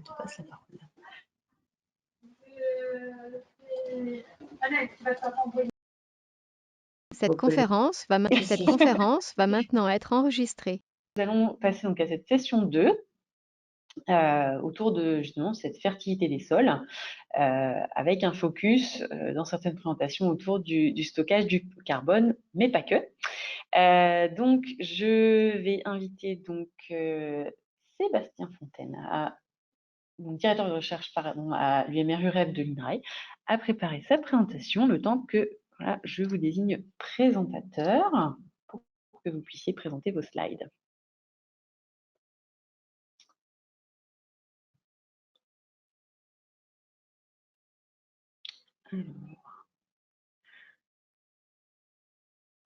te passe la parole. Cette conférence va maintenant être enregistrée. Nous allons passer donc à cette session 2 autour de justement cette fertilité des sols avec un focus dans certaines présentations autour du stockage du carbone, mais pas que. Donc, je vais inviter donc Sébastien Fontaine, donc directeur de recherche à l'UMR UREF de l'INRAE, à préparer sa présentation le temps que voilà, je vous désigne présentateur pour que vous puissiez présenter vos slides.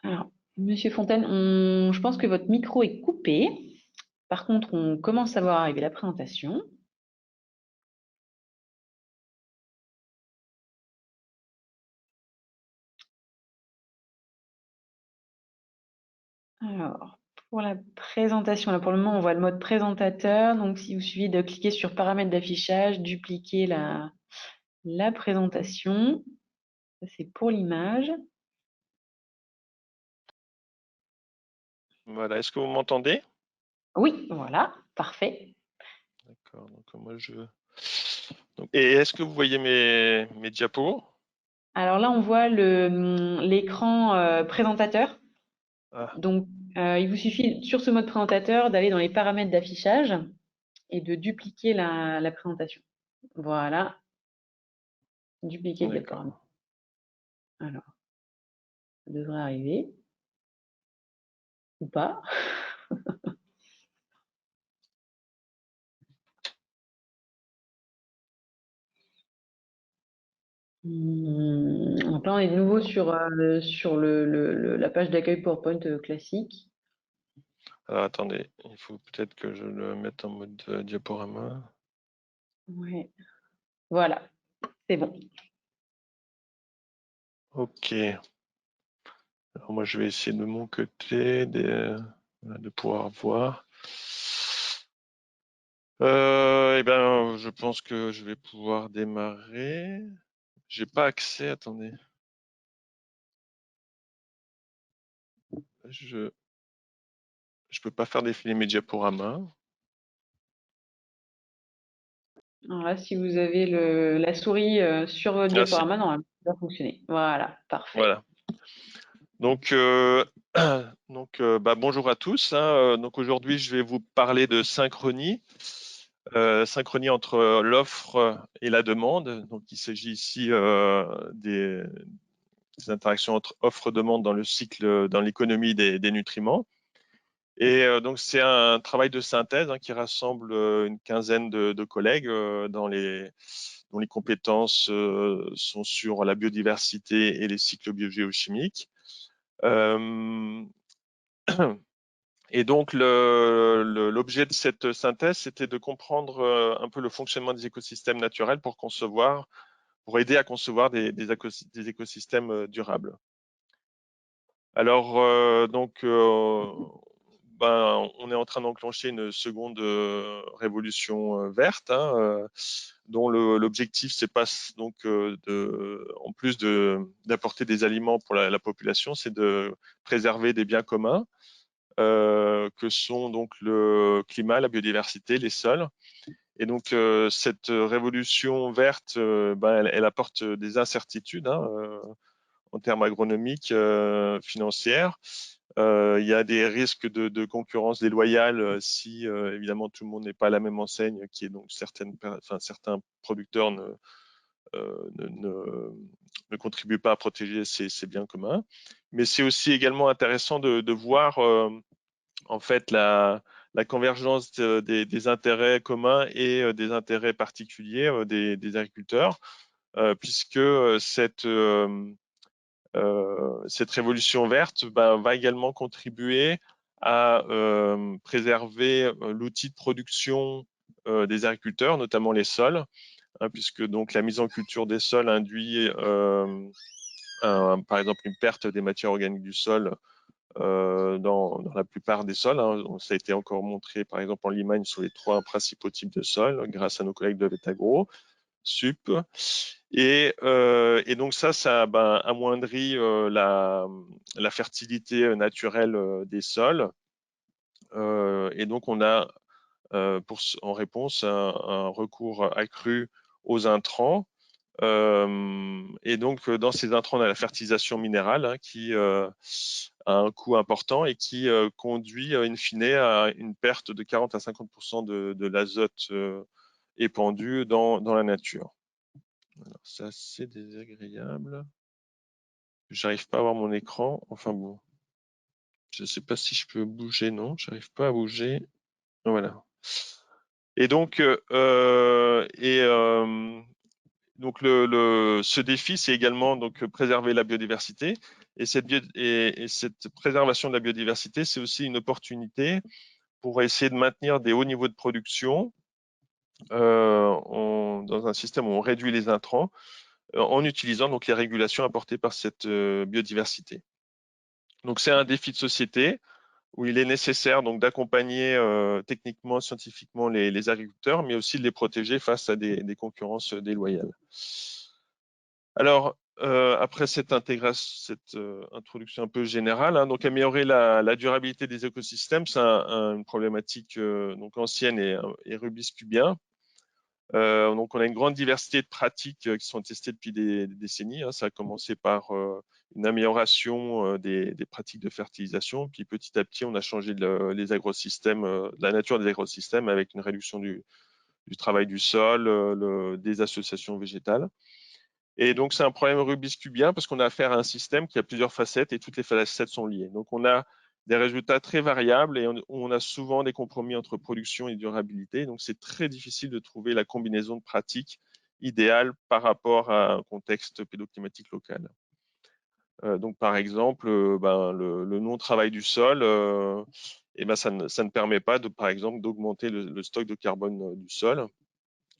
Alors, Monsieur Fontaine, je pense que votre micro est coupé. Par contre, on commence à voir arriver la présentation. Alors, pour la présentation, là pour le moment, on voit le mode présentateur. Donc, si vous suffit de cliquer sur paramètres d'affichage, dupliquer la présentation. Ça, c'est pour l'image. Voilà, est-ce que vous m'entendez? Oui, voilà, parfait. D'accord, donc moi Et est-ce que vous voyez mes diapos? Alors là, on voit l'écran présentateur. Ah. Donc, il vous suffit, sur ce mode présentateur, d'aller dans les paramètres d'affichage et de dupliquer la présentation. Voilà. Dupliquer le paramètre. Alors, ça devrait arriver. Ou pas. Donc là, on est de nouveau sur la page d'accueil PowerPoint classique. Alors attendez, il faut peut-être que je le mette en mode diaporama. Ouais. Voilà, c'est bon. Ok. Alors moi, je vais essayer de mon côté de pouvoir voir. Eh bien, je pense que je vais pouvoir démarrer. J'ai pas accès, attendez. Je peux pas faire défiler mes diaporamas. Alors là, si vous avez la souris sur votre diaporama, normalement, ça va fonctionner. Voilà, parfait. Voilà. Donc, bonjour à tous. Donc aujourd'hui, je vais vous parler de synchronie. Synchronie entre l'offre et la demande. Donc, il s'agit ici des interactions entre offre-demande dans le cycle, dans l'économie des nutriments. Et donc, c'est un travail de synthèse qui rassemble une quinzaine de collègues dont les compétences sont sur la biodiversité et les cycles biogéochimiques. Et donc, l'objet de cette synthèse, c'était de comprendre un peu le fonctionnement des écosystèmes naturels pour aider à concevoir des écosystèmes durables. Alors, on est en train d'enclencher une seconde révolution verte, dont l'objectif, c'est pas donc en plus d'apporter des aliments pour la population, c'est de préserver des biens communs. Que sont donc le climat, la biodiversité, les sols. Et donc, cette révolution verte, elle apporte des incertitudes en termes agronomiques, financières. Il y a des risques de concurrence déloyale si, évidemment, tout le monde n'est pas à la même enseigne, qui est donc certains producteurs ne contribuent pas à protéger ces biens communs. Mais c'est aussi également intéressant de voir en fait la convergence des intérêts communs et des intérêts particuliers des agriculteurs, puisque cette révolution verte va également contribuer à préserver l'outil de production des agriculteurs, notamment les sols, puisque donc la mise en culture des sols induit par exemple une perte des matières organiques du sol dans la plupart des sols. Hein. Ça a été encore montré, par exemple, en Limagne sur les 3 principaux types de sols, grâce à nos collègues de Vetagro, SUP. Et donc ça amoindrit la fertilité naturelle des sols. Et donc on a, en réponse, un recours accru aux intrants. Et donc, dans ces intrants, on a la fertilisation minérale hein, qui a un coût important et qui conduit, in fine, à une perte de 40 à 50% de l'azote épandu dans la nature. Alors, c'est assez désagréable. J'arrive pas à voir mon écran. Enfin bon, je ne sais pas si je peux bouger. Non, j'arrive pas à bouger. Voilà. Et donc, donc ce défi, c'est également donc préserver la biodiversité. Et cette préservation de la biodiversité, c'est aussi une opportunité pour essayer de maintenir des hauts niveaux de production dans un système où on réduit les intrants en utilisant donc les régulations apportées par cette biodiversité. Donc c'est un défi de société où il est nécessaire donc d'accompagner techniquement, scientifiquement les agriculteurs, mais aussi de les protéger face à des concurrences déloyales. Alors, après cette introduction un peu générale, hein, donc améliorer la durabilité des écosystèmes, c'est une problématique donc ancienne et rubisque bien. Donc, on a une grande diversité de pratiques qui sont testées depuis des décennies. Hein. Ça a commencé par une amélioration des pratiques de fertilisation, puis petit à petit, on a changé les agrosystèmes, la nature des agrosystèmes avec une réduction du travail du sol, des associations végétales. Et donc, c'est un problème rubiscubien parce qu'on a affaire à un système qui a plusieurs facettes et toutes les facettes sont liées. Donc, on a des résultats très variables et on a souvent des compromis entre production et durabilité. Donc, c'est très difficile de trouver la combinaison de pratiques idéale par rapport à un contexte pédoclimatique local. Donc, par exemple, le non-travail du sol, ça ne permet pas, par exemple, d'augmenter le stock de carbone du sol.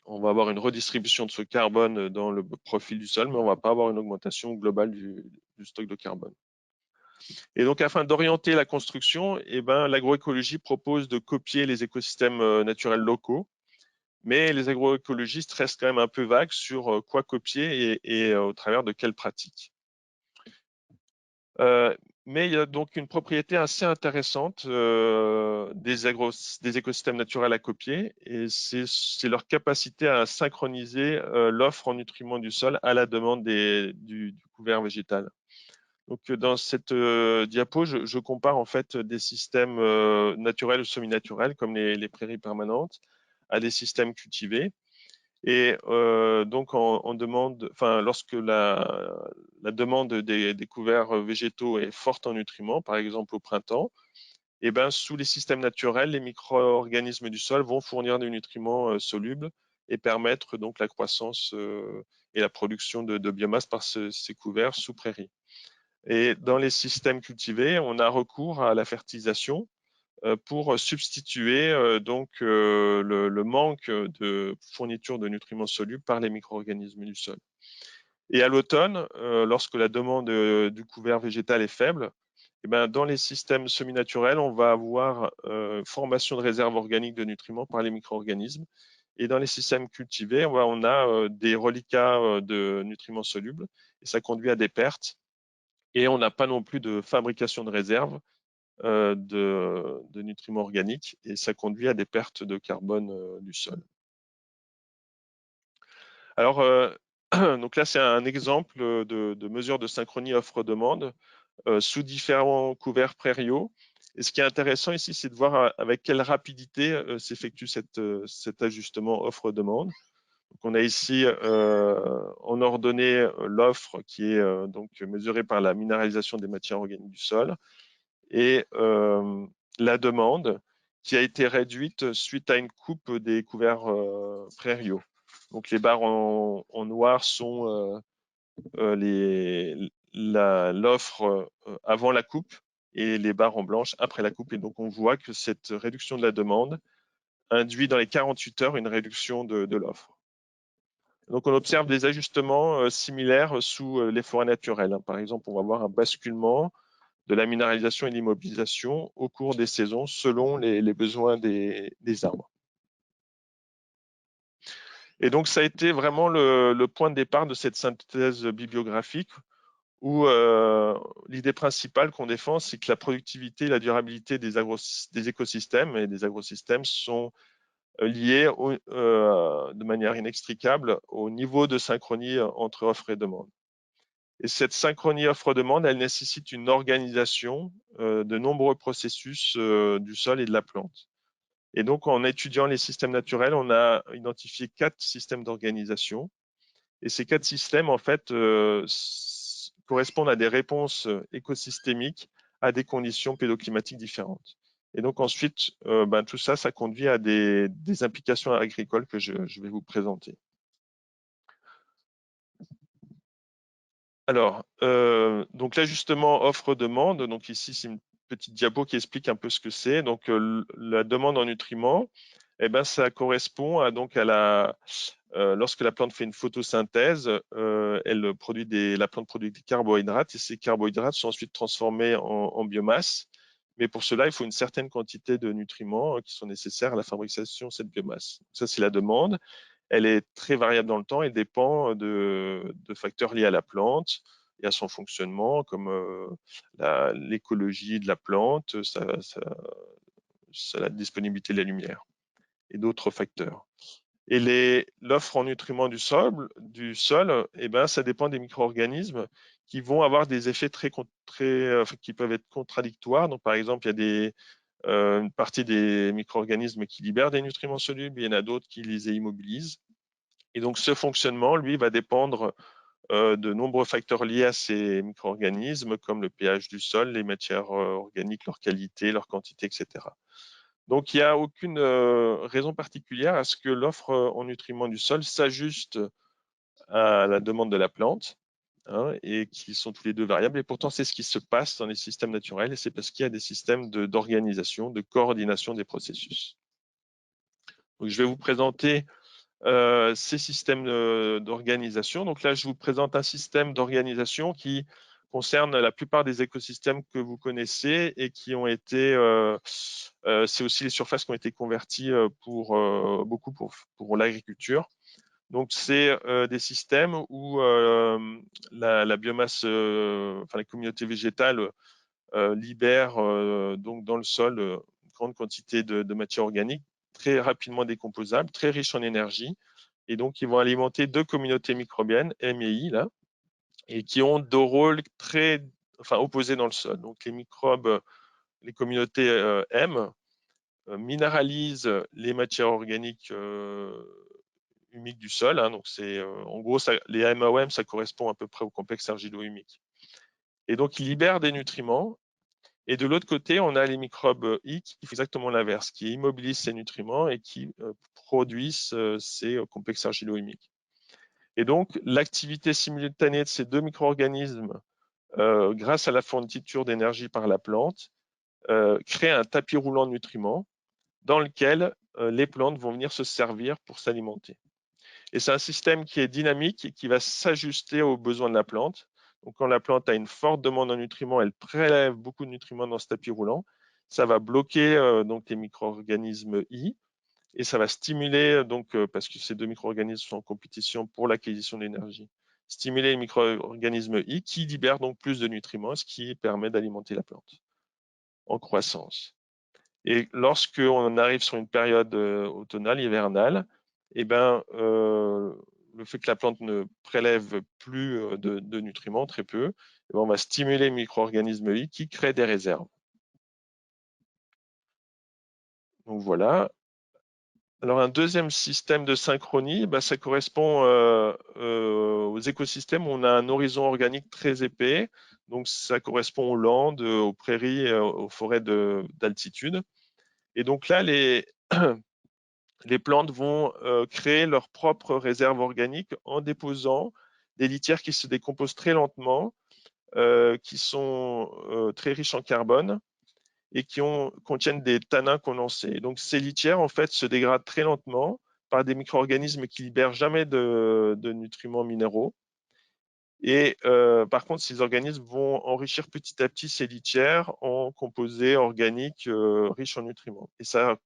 On va avoir une redistribution de ce carbone dans le profil du sol, mais on ne va pas avoir une augmentation globale du stock de carbone. Et donc, afin d'orienter la construction, l'agroécologie propose de copier les écosystèmes naturels locaux, mais les agroécologistes restent quand même un peu vagues sur quoi copier et au travers de quelles pratiques. Mais il y a donc une propriété assez intéressante des écosystèmes naturels à copier, et c'est leur capacité à synchroniser l'offre en nutriments du sol à la demande du couvert végétal. Donc, dans cette diapo, je compare en fait des systèmes naturels ou semi-naturels, comme les prairies permanentes, à des systèmes cultivés. Et donc, lorsque la demande des couverts végétaux est forte en nutriments, par exemple au printemps, sous les systèmes naturels, les micro-organismes du sol vont fournir des nutriments solubles et permettre donc la croissance et la production de biomasse par ces couverts sous prairies. Et dans les systèmes cultivés, on a recours à la fertilisation pour substituer le manque de fourniture de nutriments solubles par les micro-organismes du sol. Et à l'automne, lorsque la demande du couvert végétal est faible, dans les systèmes semi-naturels, on va avoir formation de réserves organiques de nutriments par les micro-organismes. Et dans les systèmes cultivés, on a des reliquats de nutriments solubles et ça conduit à des pertes. Et on n'a pas non plus de fabrication de réserves de nutriments organiques et ça conduit à des pertes de carbone du sol. Alors, donc là, c'est un exemple de mesure de synchronie offre-demande sous différents couverts prairiaux. Et ce qui est intéressant ici, c'est de voir avec quelle rapidité s'effectue cet ajustement offre-demande. On a ici en ordonnée l'offre qui est donc mesurée par la minéralisation des matières organiques du sol et la demande qui a été réduite suite à une coupe des couverts prairiaux. Donc les barres en noir sont l'offre avant la coupe et les barres en blanche après la coupe. Et donc on voit que cette réduction de la demande induit dans les 48 heures une réduction de l'offre. Donc on observe des ajustements similaires sous les forêts naturelles. Par exemple, on va voir un basculement de la minéralisation et de l'immobilisation au cours des saisons selon les besoins des arbres. Et donc, ça a été vraiment le point de départ de cette synthèse bibliographique où l'idée principale qu'on défend, c'est que la productivité et la durabilité des écosystèmes et des agrosystèmes sont liés de manière inextricable au niveau de synchronie entre offre et demande. Et cette synchronie offre-demande, elle nécessite une organisation de nombreux processus du sol et de la plante. Et donc, en étudiant les systèmes naturels, on a identifié 4 systèmes d'organisation. Et ces 4 systèmes, en fait, correspondent à des réponses écosystémiques à des conditions pédoclimatiques différentes. Et donc ensuite, tout ça, ça conduit à des implications agricoles que je vais vous présenter. Alors, donc là justement, offre-demande. Donc ici, c'est une petite diapo qui explique un peu ce que c'est. Donc la demande en nutriments, eh ben, ça correspond à, donc à la lorsque la plante fait une photosynthèse, la plante produit des carbohydrates et ces carbohydrates sont ensuite transformés en biomasse. Mais pour cela, il faut une certaine quantité de nutriments qui sont nécessaires à la fabrication de cette biomasse. Ça, c'est la demande. Elle est très variable dans le temps et dépend de facteurs liés à la plante et à son fonctionnement, comme l'écologie de la plante, la disponibilité de la lumière et d'autres facteurs. Et l'offre en nutriments du sol, eh ben, ça dépend des micro-organismes qui vont avoir des effets qui peuvent être contradictoires. Donc, par exemple, il y a une partie des micro-organismes qui libèrent des nutriments solubles, il y en a d'autres qui les immobilisent. Et donc, ce fonctionnement, lui, va dépendre de nombreux facteurs liés à ces micro-organismes, comme le pH du sol, les matières organiques, leur qualité, leur quantité, etc. Donc, il n'y a aucune raison particulière à ce que l'offre en nutriments du sol s'ajuste à la demande de la plante, hein, et qui sont tous les deux variables. Et pourtant, c'est ce qui se passe dans les systèmes naturels, et c'est parce qu'il y a des systèmes d'organisation, de coordination des processus. Donc, je vais vous présenter ces systèmes d'organisation. Donc là, je vous présente un système d'organisation qui concerne la plupart des écosystèmes que vous connaissez et qui ont été, c'est aussi les surfaces qui ont été converties beaucoup pour l'agriculture. Donc, c'est des systèmes où la biomasse, enfin la communauté végétale libère donc dans le sol une grande quantité de matière organique très rapidement décomposable, très riche en énergie. Et donc, ils vont alimenter 2 communautés microbiennes, M et I, là, et qui ont 2 rôles opposés dans le sol. Donc, les microbes, les communautés M, minéralisent les matières organiques humiques du sol. Hein. Donc, en gros, les MAOM, ça correspond à peu près au complexe argilo-humique. Et donc, ils libèrent des nutriments. Et de l'autre côté, on a les microbes I qui font exactement l'inverse, qui immobilisent ces nutriments et qui produisent ces complexes argilo-humiques. Et donc, l'activité simultanée de ces 2 micro-organismes, grâce à la fourniture d'énergie par la plante, crée un tapis roulant de nutriments dans lequel les plantes vont venir se servir pour s'alimenter. Et c'est un système qui est dynamique et qui va s'ajuster aux besoins de la plante. Donc, quand la plante a une forte demande en nutriments, elle prélève beaucoup de nutriments dans ce tapis roulant. Ça va bloquer donc les micro-organismes I et ça va stimuler, parce que ces 2 micro-organismes sont en compétition pour l'acquisition d'énergie, stimuler les micro-organismes I qui libèrent donc plus de nutriments, ce qui permet d'alimenter la plante en croissance. Et lorsqu'on arrive sur une période automnale, hivernale, eh ben, le fait que la plante ne prélève plus de nutriments, très peu, eh ben, on va stimuler les micro-organismes I qui créent des réserves. Donc voilà. Alors un deuxième système de synchronie, ça correspond aux écosystèmes où on a un horizon organique très épais. Donc ça correspond aux landes, aux prairies, aux forêts d'altitude. Et donc là, les plantes vont créer leur propre réserve organique en déposant des litières qui se décomposent très lentement, qui sont très riches en carbone et qui contiennent des tanins condensés. Donc ces litières, en fait, se dégradent très lentement par des micro-organismes qui libèrent jamais de nutriments minéraux. Et par contre, ces organismes vont enrichir petit à petit ces litières en composés organiques riches en nutriments. Et ça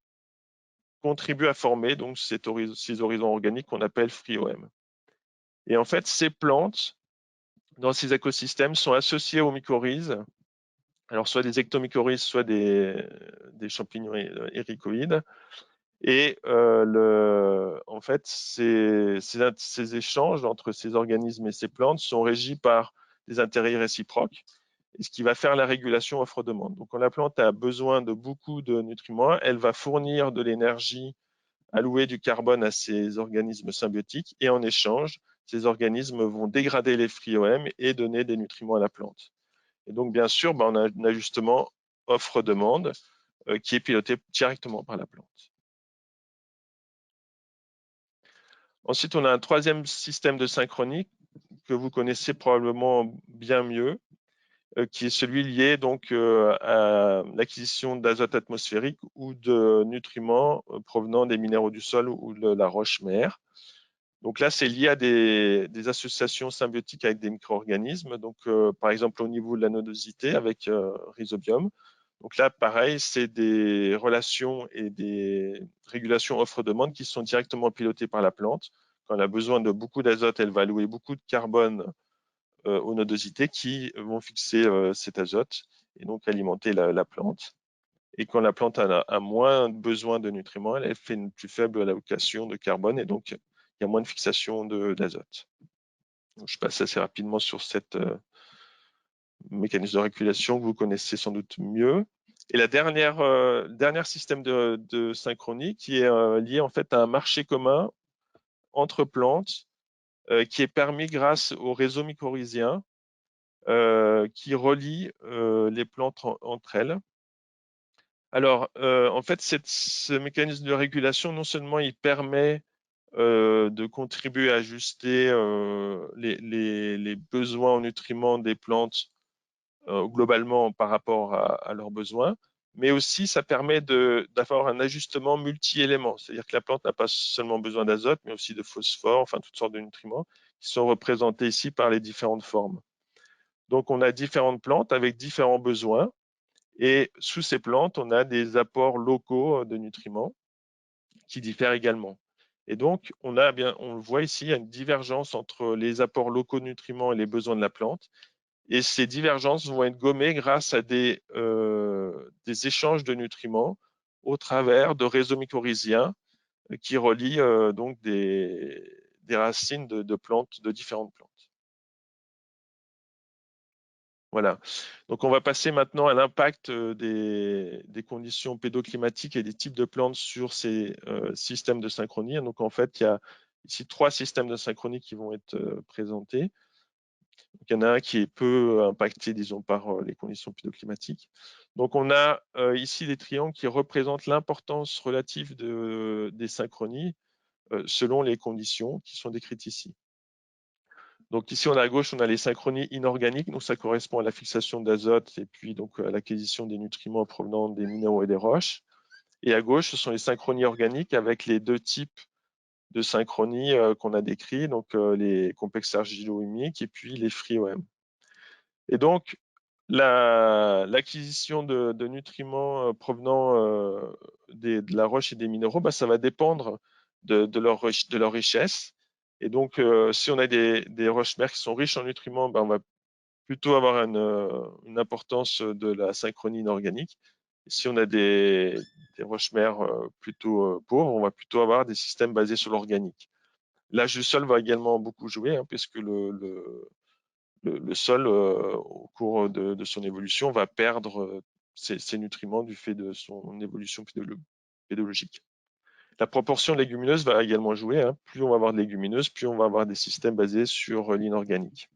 contribue à former donc ces horizons organiques qu'on appelle FreeOM. Et en fait, ces plantes, dans ces écosystèmes, sont associées aux mycorhizes, alors soit des ectomycorhizes, soit des champignons éricoïdes. Et en fait, ces échanges entre ces organismes et ces plantes sont régis par des intérêts réciproques, et ce qui va faire la régulation offre-demande. Donc, quand la plante a besoin de beaucoup de nutriments, elle va fournir de l'énergie, allouer du carbone à ces organismes symbiotiques, et en échange, ces organismes vont dégrader les FreeOM et donner des nutriments à la plante. Et donc, bien sûr, on a un ajustement offre-demande qui est piloté directement par la plante. Ensuite, on a un troisième système de synchronie que vous connaissez probablement bien mieux, qui est celui lié donc à l'acquisition d'azote atmosphérique ou de nutriments provenant des minéraux du sol ou de la roche-mère. Donc là, c'est lié à des associations symbiotiques avec des micro-organismes, donc par exemple au niveau de la nodosité avec Rhizobium. Donc là, pareil, c'est des relations et des régulations offre-demande qui sont directement pilotées par la plante. Quand elle a besoin de beaucoup d'azote, elle va allouer beaucoup de carbone aux nodosités qui vont fixer cet azote et donc alimenter la plante. Et quand la plante a moins besoin de nutriments, elle fait une plus faible allocation de carbone et donc il y a moins de fixation d'azote. Je passe assez rapidement sur cette mécanisme de régulation que vous connaissez sans doute mieux. Et la dernière système de synchronie qui est lié en fait à un marché commun entre plantes qui est permis grâce au réseau mycorhizien qui relie les plantes entre elles. Alors, en fait, ce mécanisme de régulation, non seulement il permet de contribuer à ajuster les besoins en nutriments des plantes globalement par rapport à leurs besoins, mais aussi ça permet d'avoir un ajustement multi-éléments. C'est-à-dire que la plante n'a pas seulement besoin d'azote, mais aussi de phosphore, enfin toutes sortes de nutriments qui sont représentés ici par les différentes formes. Donc, on a différentes plantes avec différents besoins. Et sous ces plantes, on a des apports locaux de nutriments qui diffèrent également. Et donc, on le voit ici, il y a une divergence entre les apports locaux de nutriments et les besoins de la plante. Et ces divergences vont être gommées grâce à des échanges de nutriments au travers de réseaux mycorhiziens qui relient donc des racines de plantes, de différentes plantes. Voilà. Donc, on va passer maintenant à l'impact des conditions pédoclimatiques et des types de plantes sur ces systèmes de synchronie. Donc, en fait, il y a ici 3 systèmes de synchronie qui vont être présentés. Donc, il y en a un qui est peu impacté, disons, par les conditions pédoclimatiques. Donc, on a ici des triangles qui représentent l'importance relative des synchronies selon les conditions qui sont décrites ici. Donc ici, on a à gauche, on a les synchronies inorganiques, donc ça correspond à la fixation d'azote et puis donc à l'acquisition des nutriments provenant des minéraux et des roches. Et à gauche, ce sont les synchronies organiques avec les 2 types de synchronies qu'on a décrits, donc les complexes argilo-humiques et puis les FreeOM. Et donc, l'acquisition de nutriments provenant de la roche et des minéraux, ça va dépendre de leur richesse. Et donc, si on a des roches-mères qui sont riches en nutriments, on va plutôt avoir une importance de la synchronie inorganique. Et si on a des roches-mères plutôt pauvres, on va plutôt avoir des systèmes basés sur l'organique. L'âge du sol va également beaucoup jouer, puisque le sol, au cours de son évolution, va perdre ses nutriments du fait de son évolution pédologique. La proportion légumineuse va également jouer. Plus on va avoir de légumineuses, plus on va avoir des systèmes basés sur l'inorganique.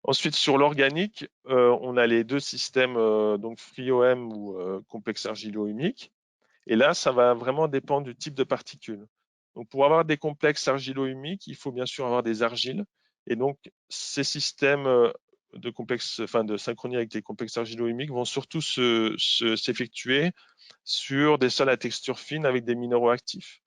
Ensuite, sur l'organique, on a les 2 systèmes, donc FreeOM ou complexe argilo-humique. Et là, ça va vraiment dépendre du type de particules. Donc, pour avoir des complexes argilo-humiques, il faut bien sûr avoir des argiles. Et donc, ces systèmes de synchronie avec les complexes argilo-humiques vont surtout s'effectuer sur des sols à texture fine avec des minéraux actifs.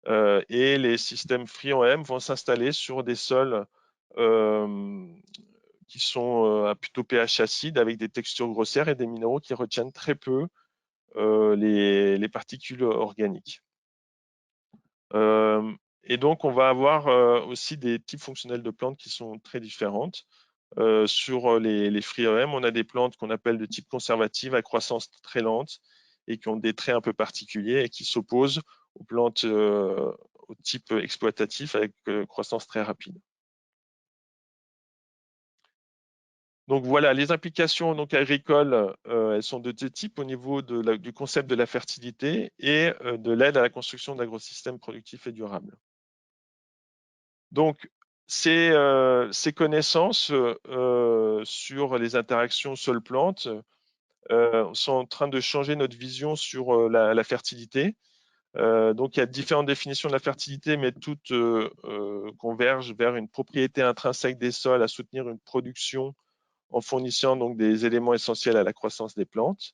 Et les systèmes FreeOM vont s'installer sur des sols qui sont à plutôt pH acide avec des textures grossières et des minéraux qui retiennent très peu les particules organiques. Et donc, on va avoir aussi des types fonctionnels de plantes qui sont très différentes. Sur les fruits EM, on a des plantes qu'on appelle de type conservative à croissance très lente et qui ont des traits un peu particuliers et qui s'opposent aux plantes au type exploitatif avec croissance très rapide. Donc voilà, les implications donc, agricoles, elles sont de deux types au niveau du concept de la fertilité et de l'aide à la construction d'agrosystèmes productifs et durables. Donc, ces connaissances sur les interactions sol-plante sont en train de changer notre vision sur la fertilité. Donc, il y a différentes définitions de la fertilité, mais toutes convergent vers une propriété intrinsèque des sols à soutenir une production en fournissant donc des éléments essentiels à la croissance des plantes.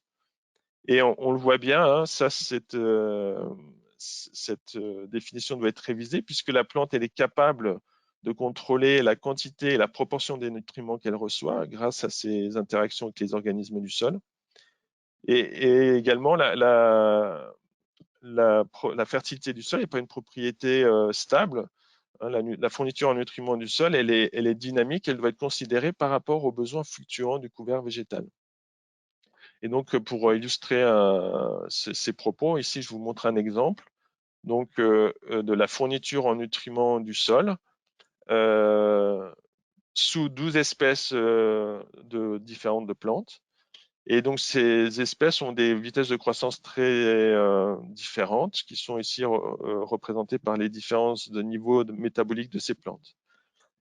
Et on le voit bien, hein, cette définition doit être révisée puisque la plante elle est capable de contrôler la quantité et la proportion des nutriments qu'elle reçoit grâce à ses interactions avec les organismes du sol. Et également, la fertilité du sol n'est pas une propriété stable. Hein, la fourniture en nutriments du sol, elle est dynamique, elle doit être considérée par rapport aux besoins fluctuants du couvert végétal. Et donc, pour illustrer ces propos, ici, je vous montre un exemple donc, de la fourniture en nutriments du sol sous 12 espèces différentes de plantes. Et donc, ces espèces ont des vitesses de croissance très différentes qui sont ici représentées par les différences de niveau métabolique de ces plantes.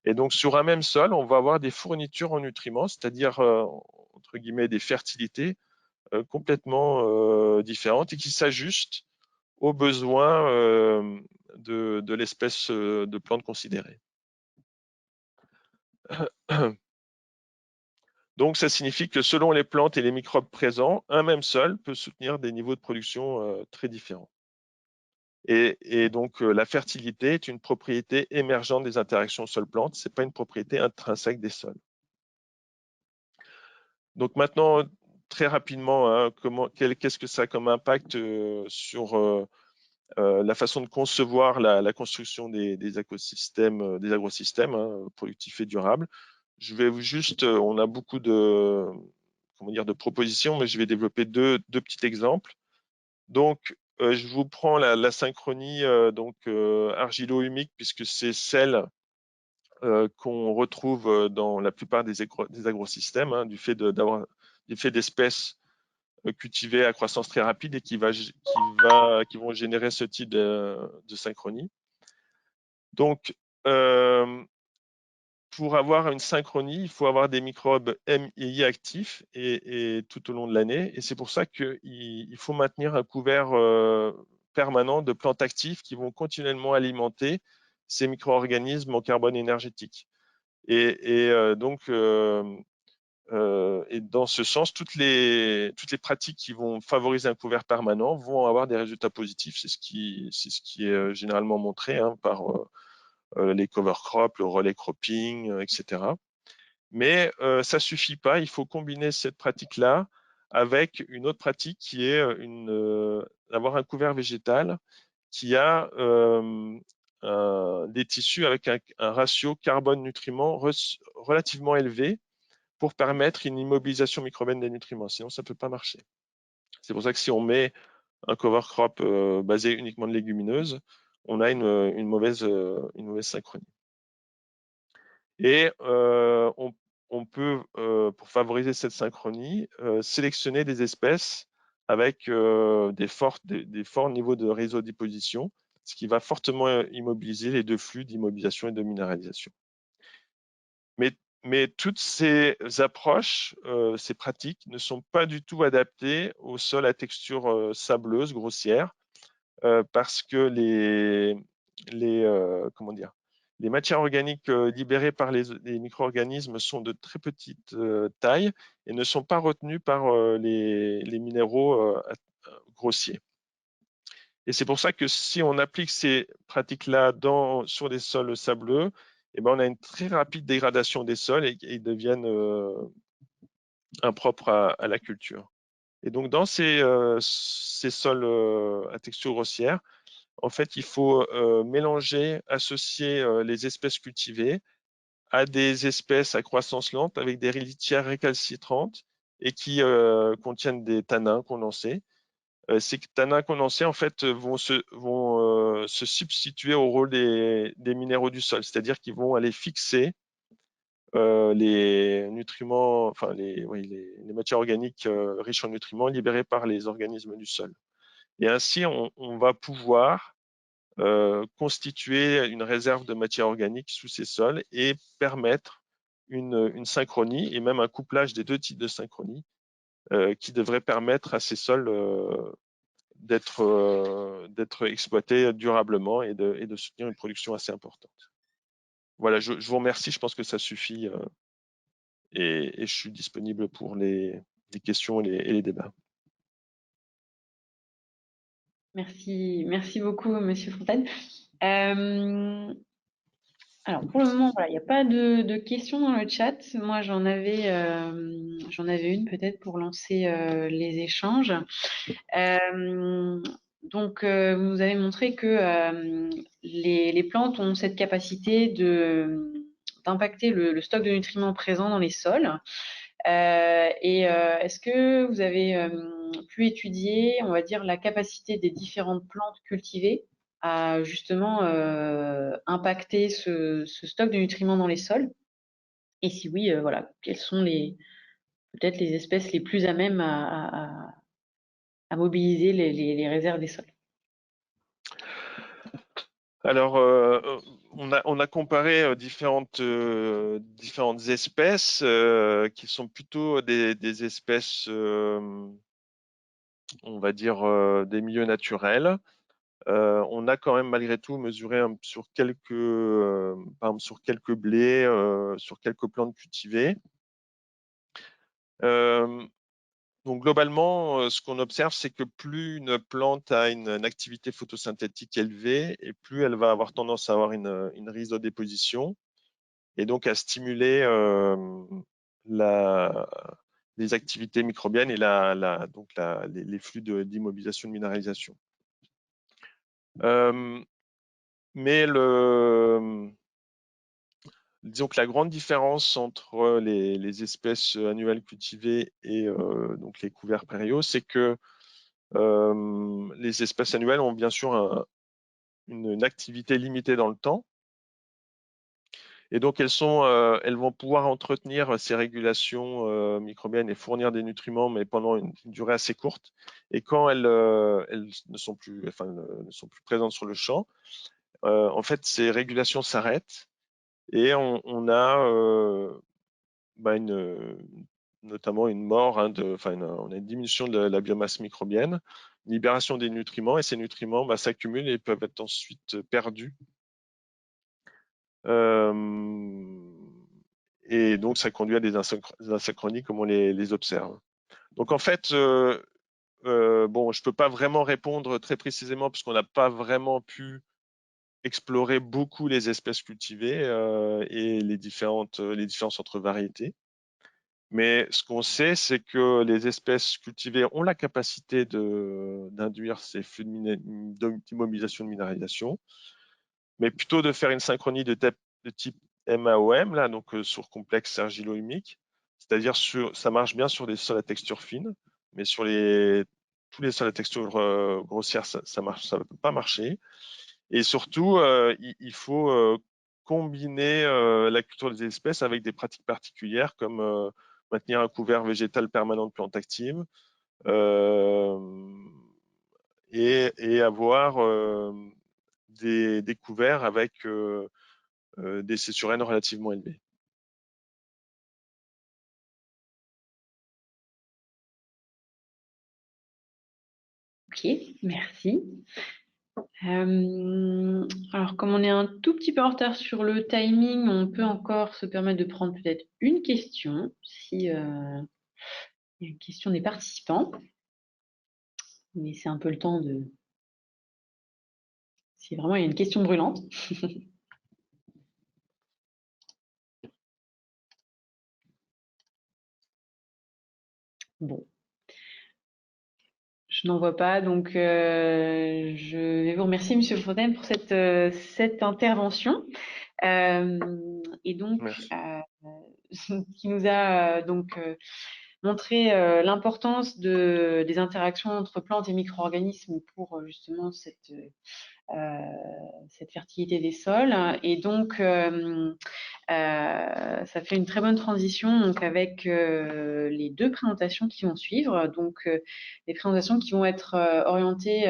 Et donc, sur un même sol, on va avoir des fournitures en nutriments, c'est-à-dire, entre guillemets, des fertilités complètement différentes et qui s'ajustent aux besoins de l'espèce de plante considérée. Donc, ça signifie que selon les plantes et les microbes présents, un même sol peut soutenir des niveaux de production très différents. Et donc, la fertilité est une propriété émergente des interactions sol-plante, ce n'est pas une propriété intrinsèque des sols. Donc maintenant, très rapidement, hein, qu'est-ce que ça a comme impact sur la façon de concevoir la construction des écosystèmes, des agrosystèmes hein, productifs et durables. Je vais juste, on a beaucoup de, de propositions, mais je vais développer deux petits exemples. Donc, je vous prends la synchronie argilo-humique, puisque c'est celle qu'on retrouve dans la plupart des agrosystèmes, hein, du fait d'espèces cultivées à croissance très rapide et qui vont générer ce type de synchronie. Donc, pour avoir une synchronie, il faut avoir des microbes M et I actifs et tout au long de l'année. Et c'est pour ça qu'il faut maintenir un couvert permanent de plantes actives qui vont continuellement alimenter ces micro-organismes en carbone énergétique. Et dans ce sens, toutes les pratiques qui vont favoriser un couvert permanent vont avoir des résultats positifs. C'est ce qui est généralement montré hein, par les cover crops, le relais cropping, etc. Mais ça suffit pas. Il faut combiner cette pratique-là avec une autre pratique qui est d'avoir un couvert végétal qui a des tissus avec un ratio carbone-nutriments relativement élevé pour permettre une immobilisation microbienne des nutriments. Sinon, ça ne peut pas marcher. C'est pour ça que si on met un cover crop basé uniquement de légumineuses, on a une mauvaise synchronie. Et on peut, pour favoriser cette synchronie, sélectionner des espèces avec des forts niveaux de rhizodéposition, ce qui va fortement immobiliser les deux flux d'immobilisation et de minéralisation. Mais toutes ces approches, ces pratiques ne sont pas du tout adaptées au sol à texture sableuse, grossière, parce que les matières organiques libérées par les micro-organismes sont de très petite taille et ne sont pas retenues par les minéraux grossiers. Et c'est pour ça que si on applique ces pratiques-là sur des sols sableux, eh ben, on a une très rapide dégradation des sols et ils deviennent impropres à la culture. Et donc, dans ces sols à texture grossière, en fait, il faut mélanger, associer les espèces cultivées à des espèces à croissance lente avec des litières récalcitrantes et qui contiennent des tanins condensés. Ces tanins condensés, en fait, vont se substituer au rôle des minéraux du sol, c'est-à-dire qu'ils vont aller fixer les nutriments, enfin les matières organiques riches en nutriments libérées par les organismes du sol. Et ainsi, on va pouvoir constituer une réserve de matière organique sous ces sols et permettre une synchronie et même un couplage des deux types de synchronie qui devrait permettre à ces sols d'être exploités durablement et de soutenir une production assez importante. Voilà, je vous remercie, je pense que ça suffit et je suis disponible pour les questions et les débats. Merci beaucoup, Monsieur Fontaine. Alors pour le moment, voilà, il n'y a pas de questions dans le chat. Moi, j'en avais une peut-être pour lancer les échanges. Vous nous avez montré que les plantes ont cette capacité d'impacter le stock de nutriments présent dans les sols. Est-ce que vous avez pu étudier, on va dire, la capacité des différentes plantes cultivées à justement impacter ce stock de nutriments dans les sols? Et si oui, voilà, quelles sont peut-être les espèces les plus à même à mobiliser les réserves des sols? Alors, on a comparé différentes espèces qui sont plutôt des espèces, on va dire, des milieux naturels. On a quand même malgré tout mesuré sur par exemple, sur quelques blés, sur quelques plantes cultivées. Donc globalement, ce qu'on observe, c'est que plus une plante a une activité photosynthétique élevée, et plus elle va avoir tendance à avoir une rhizodéposition, et donc à stimuler les activités microbiennes et les flux d'immobilisation de minéralisation. Mais disons que la grande différence entre les espèces annuelles cultivées et donc les couverts prairiaux, c'est que les espèces annuelles ont bien sûr une activité limitée dans le temps. Et donc, elles vont pouvoir entretenir ces régulations microbiennes et fournir des nutriments, mais pendant une durée assez courte. Et quand elles ne sont plus présentes sur le champ, en fait, ces régulations s'arrêtent et on a notamment une mort, on a une diminution de la biomasse microbienne, une libération des nutriments, et ces nutriments s'accumulent et peuvent être ensuite perdus. Et donc, ça conduit à des asynchronies comme on les observe. Donc, en fait, je ne peux pas vraiment répondre très précisément parce qu'on n'a pas vraiment pu explorer beaucoup les espèces cultivées et les différences entre variétés. Mais ce qu'on sait, c'est que les espèces cultivées ont la capacité d'induire ces flux d'immobilisation de minéralisation, mais plutôt de faire une synchronie de type MAOM, là, donc sur complexe argilo-humique, c'est-à-dire ça marche bien sur des sols à texture fine, mais sur tous les sols à texture grossière, ça ne peut pas marcher. Et surtout, il faut combiner la culture des espèces avec des pratiques particulières comme maintenir un couvert végétal permanent de plantes actives et avoir des couverts avec des C/N relativement élevés. Ok, merci. Alors, comme on est un tout petit peu en retard sur le timing, on peut encore se permettre de prendre peut-être une question, si il y a une question des participants. Mais c'est un peu le temps si vraiment il y a une question brûlante. Bon, je n'en vois pas, donc je vais vous remercier, Monsieur Fontaine, pour cette intervention. Et donc, Merci. qui nous a montré l'importance des interactions entre plantes et micro-organismes pour justement cette fertilité des sols. Et donc, ça fait une très bonne transition donc, avec les deux présentations qui vont suivre. Donc, les présentations qui vont être orientées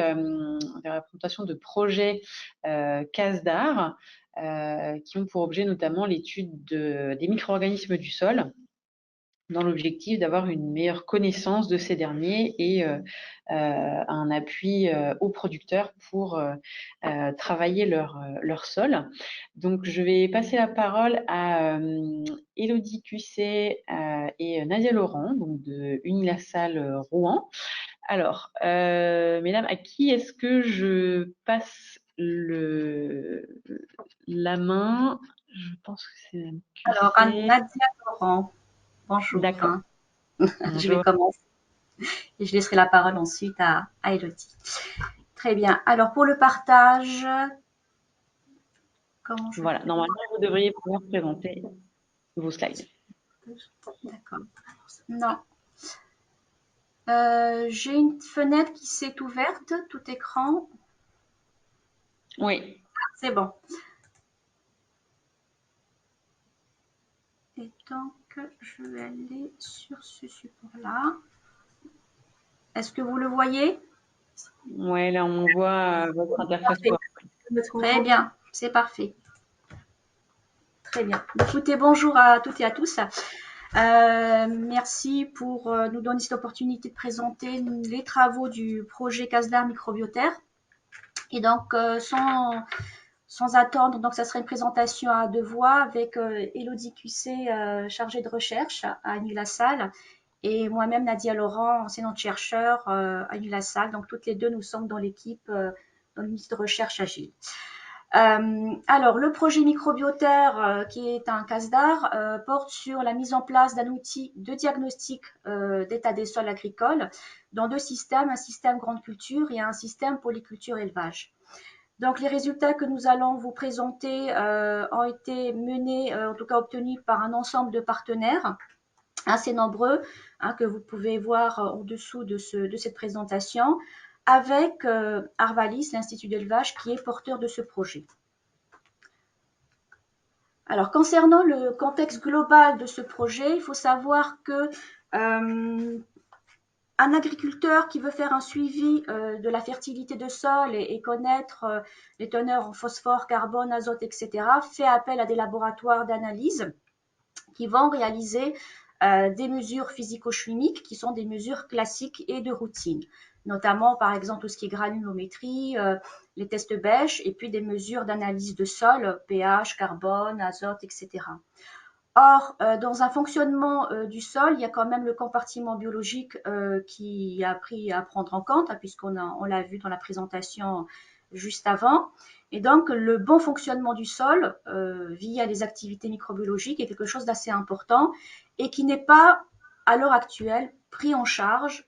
vers la présentation de projets cases d'art qui ont pour objet notamment l'étude des micro-organismes du sol dans l'objectif d'avoir une meilleure connaissance de ces derniers et un appui aux producteurs pour travailler leur sol. Donc, je vais passer la parole à Élodie Cuisset et Nadia Laurent, donc de Unilassal Rouen. Alors, mesdames, à qui est-ce que je passe la main? Je pense que c'est Madame Alors, Cuisset. Nadia Laurent, bonjour. D'accord. Je vais Bonjour. commencer et je laisserai la parole ensuite à Elodie. Très bien. Alors, pour le partage, comment je Voilà, fais? normalement, vous devriez pouvoir présenter vos slides. D'accord. Non. J'ai une fenêtre qui s'est ouverte, tout écran. Oui. C'est bon. Et donc, je vais aller sur ce support-là. Est-ce que vous le voyez? Ouais, là, on voit votre interface Parfait. Très bien, c'est parfait. Très bien. Écoutez, bonjour à toutes et à tous. Merci pour nous donner cette opportunité de présenter les travaux du projet Casdar Microbiotaire. Et donc, sans attendre, donc ça serait une présentation à deux voix avec Élodie Cuisset, chargée de recherche à Nuit-la-Salle, et moi-même Nadia Laurent, enseignante-chercheur à Nuit-la-Salle. Donc, toutes les deux, nous sommes dans l'équipe dans l'unité de recherche agile. Alors, le projet microbiotaire, qui est un CASDAR, porte sur la mise en place d'un outil de diagnostic d'état des sols agricoles dans deux systèmes, un système grande culture et un système polyculture élevage. Donc, les résultats que nous allons vous présenter ont été menés, en tout cas obtenus par un ensemble de partenaires assez nombreux, que vous pouvez voir en dessous de cette présentation, avec Arvalis, l'Institut d'élevage, qui est porteur de ce projet. Alors, concernant le contexte global de ce projet, il faut savoir que un agriculteur qui veut faire un suivi de la fertilité de sol et connaître les teneurs en phosphore, carbone, azote, etc., fait appel à des laboratoires d'analyse qui vont réaliser des mesures physico-chimiques qui sont des mesures classiques et de routine, notamment par exemple tout ce qui est granulométrie, les tests bêche et puis des mesures d'analyse de sol, pH, carbone, azote, etc. Or, dans un fonctionnement du sol, il y a quand même le compartiment biologique qui a pris à prendre en compte, puisqu'on l'a vu dans la présentation juste avant. Et donc, le bon fonctionnement du sol via les activités microbiologiques est quelque chose d'assez important et qui n'est pas, à l'heure actuelle, pris en charge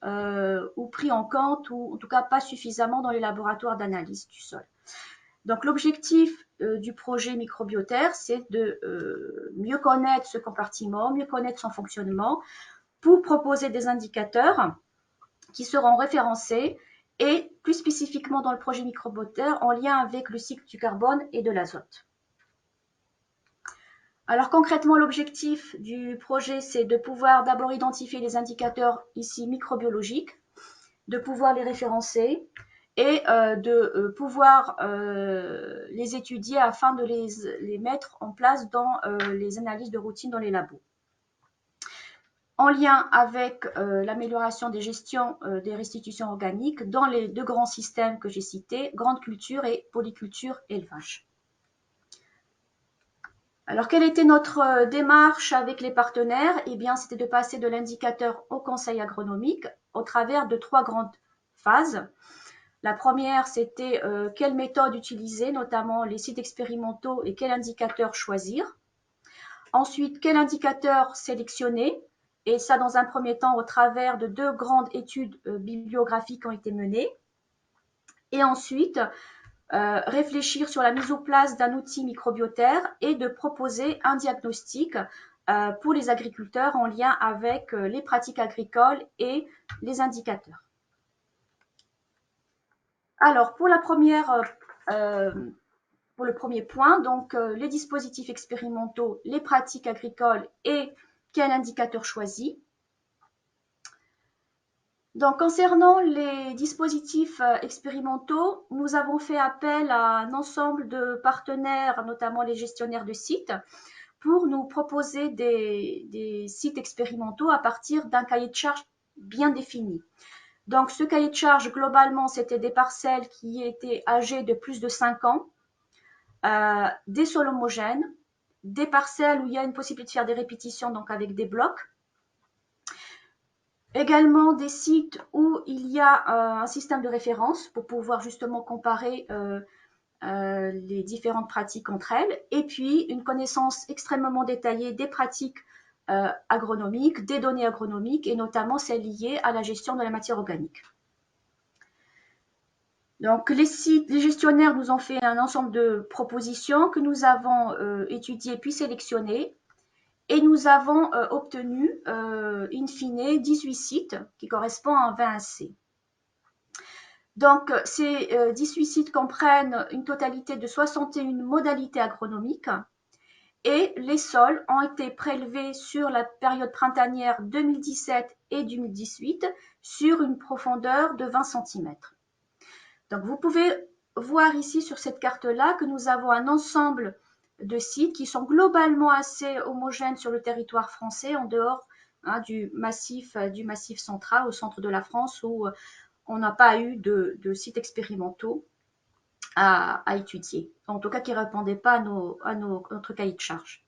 ou pris en compte, ou en tout cas pas suffisamment dans les laboratoires d'analyse du sol. Donc, l'objectif du projet microbiotaire, c'est de mieux connaître ce compartiment, mieux connaître son fonctionnement pour proposer des indicateurs qui seront référencés et plus spécifiquement dans le projet microbiotaire en lien avec le cycle du carbone et de l'azote. Alors concrètement, l'objectif du projet, c'est de pouvoir d'abord identifier les indicateurs ici microbiologiques, de pouvoir les référencer, et de pouvoir les étudier afin de les mettre en place dans les analyses de routine dans les labos. En lien avec l'amélioration des gestions des restitutions organiques dans les deux grands systèmes que j'ai cités, grande culture et polyculture élevage. Alors, quelle était notre démarche avec les partenaires? Eh bien, c'était de passer de l'indicateur au conseil agronomique au travers de trois grandes phases. La première, c'était quelle méthode utiliser, notamment les sites expérimentaux, et quel indicateur choisir. Ensuite, quel indicateur sélectionner et ça dans un premier temps au travers de 2 grandes études bibliographiques qui ont été menées. Et ensuite, réfléchir sur la mise en place d'un outil microbiotaire et de proposer un diagnostic pour les agriculteurs en lien avec les pratiques agricoles et les indicateurs. Alors, pour le premier point, donc les dispositifs expérimentaux, les pratiques agricoles et quel indicateur choisi. Donc, concernant les dispositifs expérimentaux, nous avons fait appel à un ensemble de partenaires, notamment les gestionnaires de sites, pour nous proposer des sites expérimentaux à partir d'un cahier de charge bien défini. Donc, ce cahier de charge, globalement, c'était des parcelles qui étaient âgées de plus de 5 ans, des sols homogènes, des parcelles où il y a une possibilité de faire des répétitions, donc avec des blocs. Également des sites où il y a un système de référence pour pouvoir justement comparer les différentes pratiques entre elles. Et puis, une connaissance extrêmement détaillée des pratiques agronomiques, des données agronomiques et notamment celles liées à la gestion de la matière organique. Donc, les gestionnaires nous ont fait un ensemble de propositions que nous avons étudiées puis sélectionnées. Et nous avons obtenu, in fine, 18 sites qui correspondent à un 20C. Donc, ces 18 sites comprennent une totalité de 61 modalités agronomiques et les sols ont été prélevés sur la période printanière 2017 et 2018 sur une profondeur de 20 cm. Donc, vous pouvez voir ici sur cette carte-là que nous avons un ensemble de sites qui sont globalement assez homogènes sur le territoire français, en dehors du massif central, au centre de la France, où on n'a pas eu de sites expérimentaux à étudier, en tout cas qui ne répondaient pas à notre cahier de charge.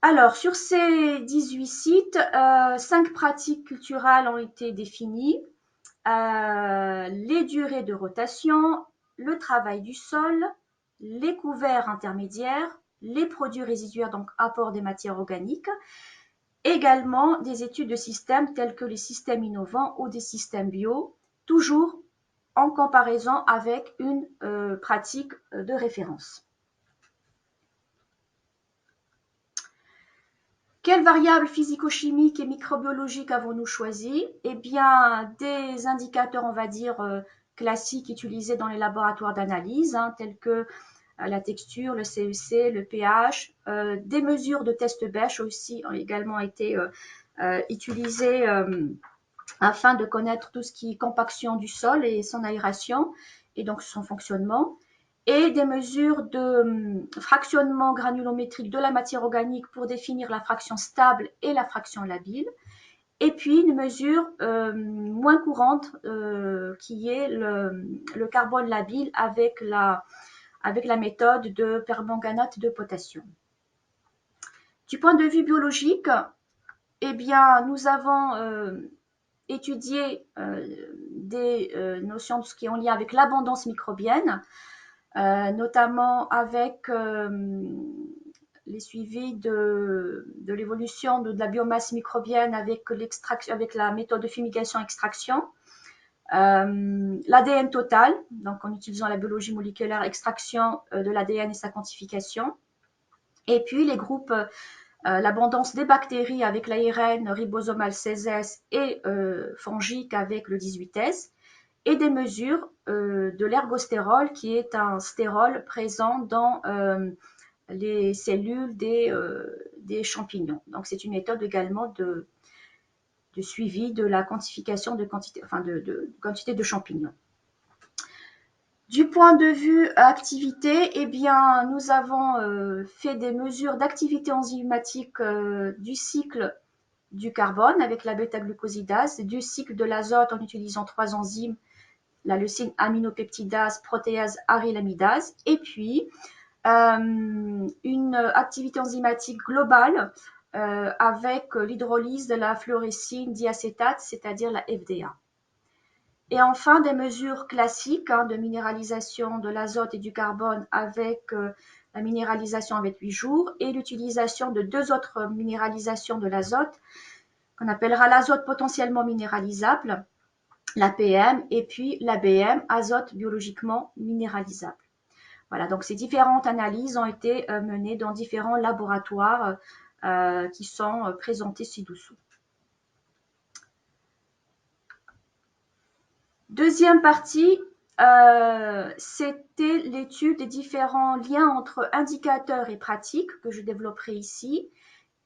Alors, sur ces 18 sites, 5 pratiques culturelles ont été définies, les durées de rotation, le travail du sol, les couverts intermédiaires, les produits résiduaires, donc apport des matières organiques, également des études de systèmes tels que les systèmes innovants ou des systèmes bio, toujours en comparaison avec une pratique de référence. Quelles variables physico-chimiques et microbiologiques avons-nous choisi? Eh bien, des indicateurs, on va dire, classiques utilisés dans les laboratoires d'analyse, tels que la texture, le CEC, le pH. Des mesures de test Bech aussi ont également été utilisées afin de connaître tout ce qui est compaction du sol et son aération, et donc son fonctionnement. Et des mesures de fractionnement granulométrique de la matière organique pour définir la fraction stable et la fraction labile. Et puis une mesure moins courante qui est le carbone labile avec la méthode de permanganate de potassium. Du point de vue biologique, eh bien, nous avons étudié des notions de ce qui est en lien avec l'abondance microbienne, notamment avec les suivis de l'évolution de la biomasse microbienne avec la méthode de fumigation-extraction, l'ADN total, donc en utilisant la biologie moléculaire, extraction de l'ADN et sa quantification, et puis les groupes, l'abondance des bactéries avec l'ARN ribosomal 16S et fongique avec le 18S, et des mesures de l'ergostérol qui est un stérol présent dans les cellules des champignons. Donc c'est une méthode également de suivi de la quantification de quantité de champignons. Du point de vue activité, eh bien, nous avons fait des mesures d'activité enzymatique du cycle du carbone avec la bêta-glucosidase, du cycle de l'azote en utilisant 3 enzymes, la leucine aminopeptidase, protéase, arylamidase, et puis une activité enzymatique globale avec l'hydrolyse de la fluorescine diacétate, c'est-à-dire la FDA. Et enfin, des mesures classiques de minéralisation de l'azote et du carbone avec la minéralisation avec 8 jours et l'utilisation de 2 autres minéralisations de l'azote qu'on appellera l'azote potentiellement minéralisable, l'APM, et puis l'ABM, azote biologiquement minéralisable. Voilà, donc ces différentes analyses ont été menées dans différents laboratoires qui sont présentés ci-dessous. Deuxième partie, c'était l'étude des différents liens entre indicateurs et pratiques que je développerai ici,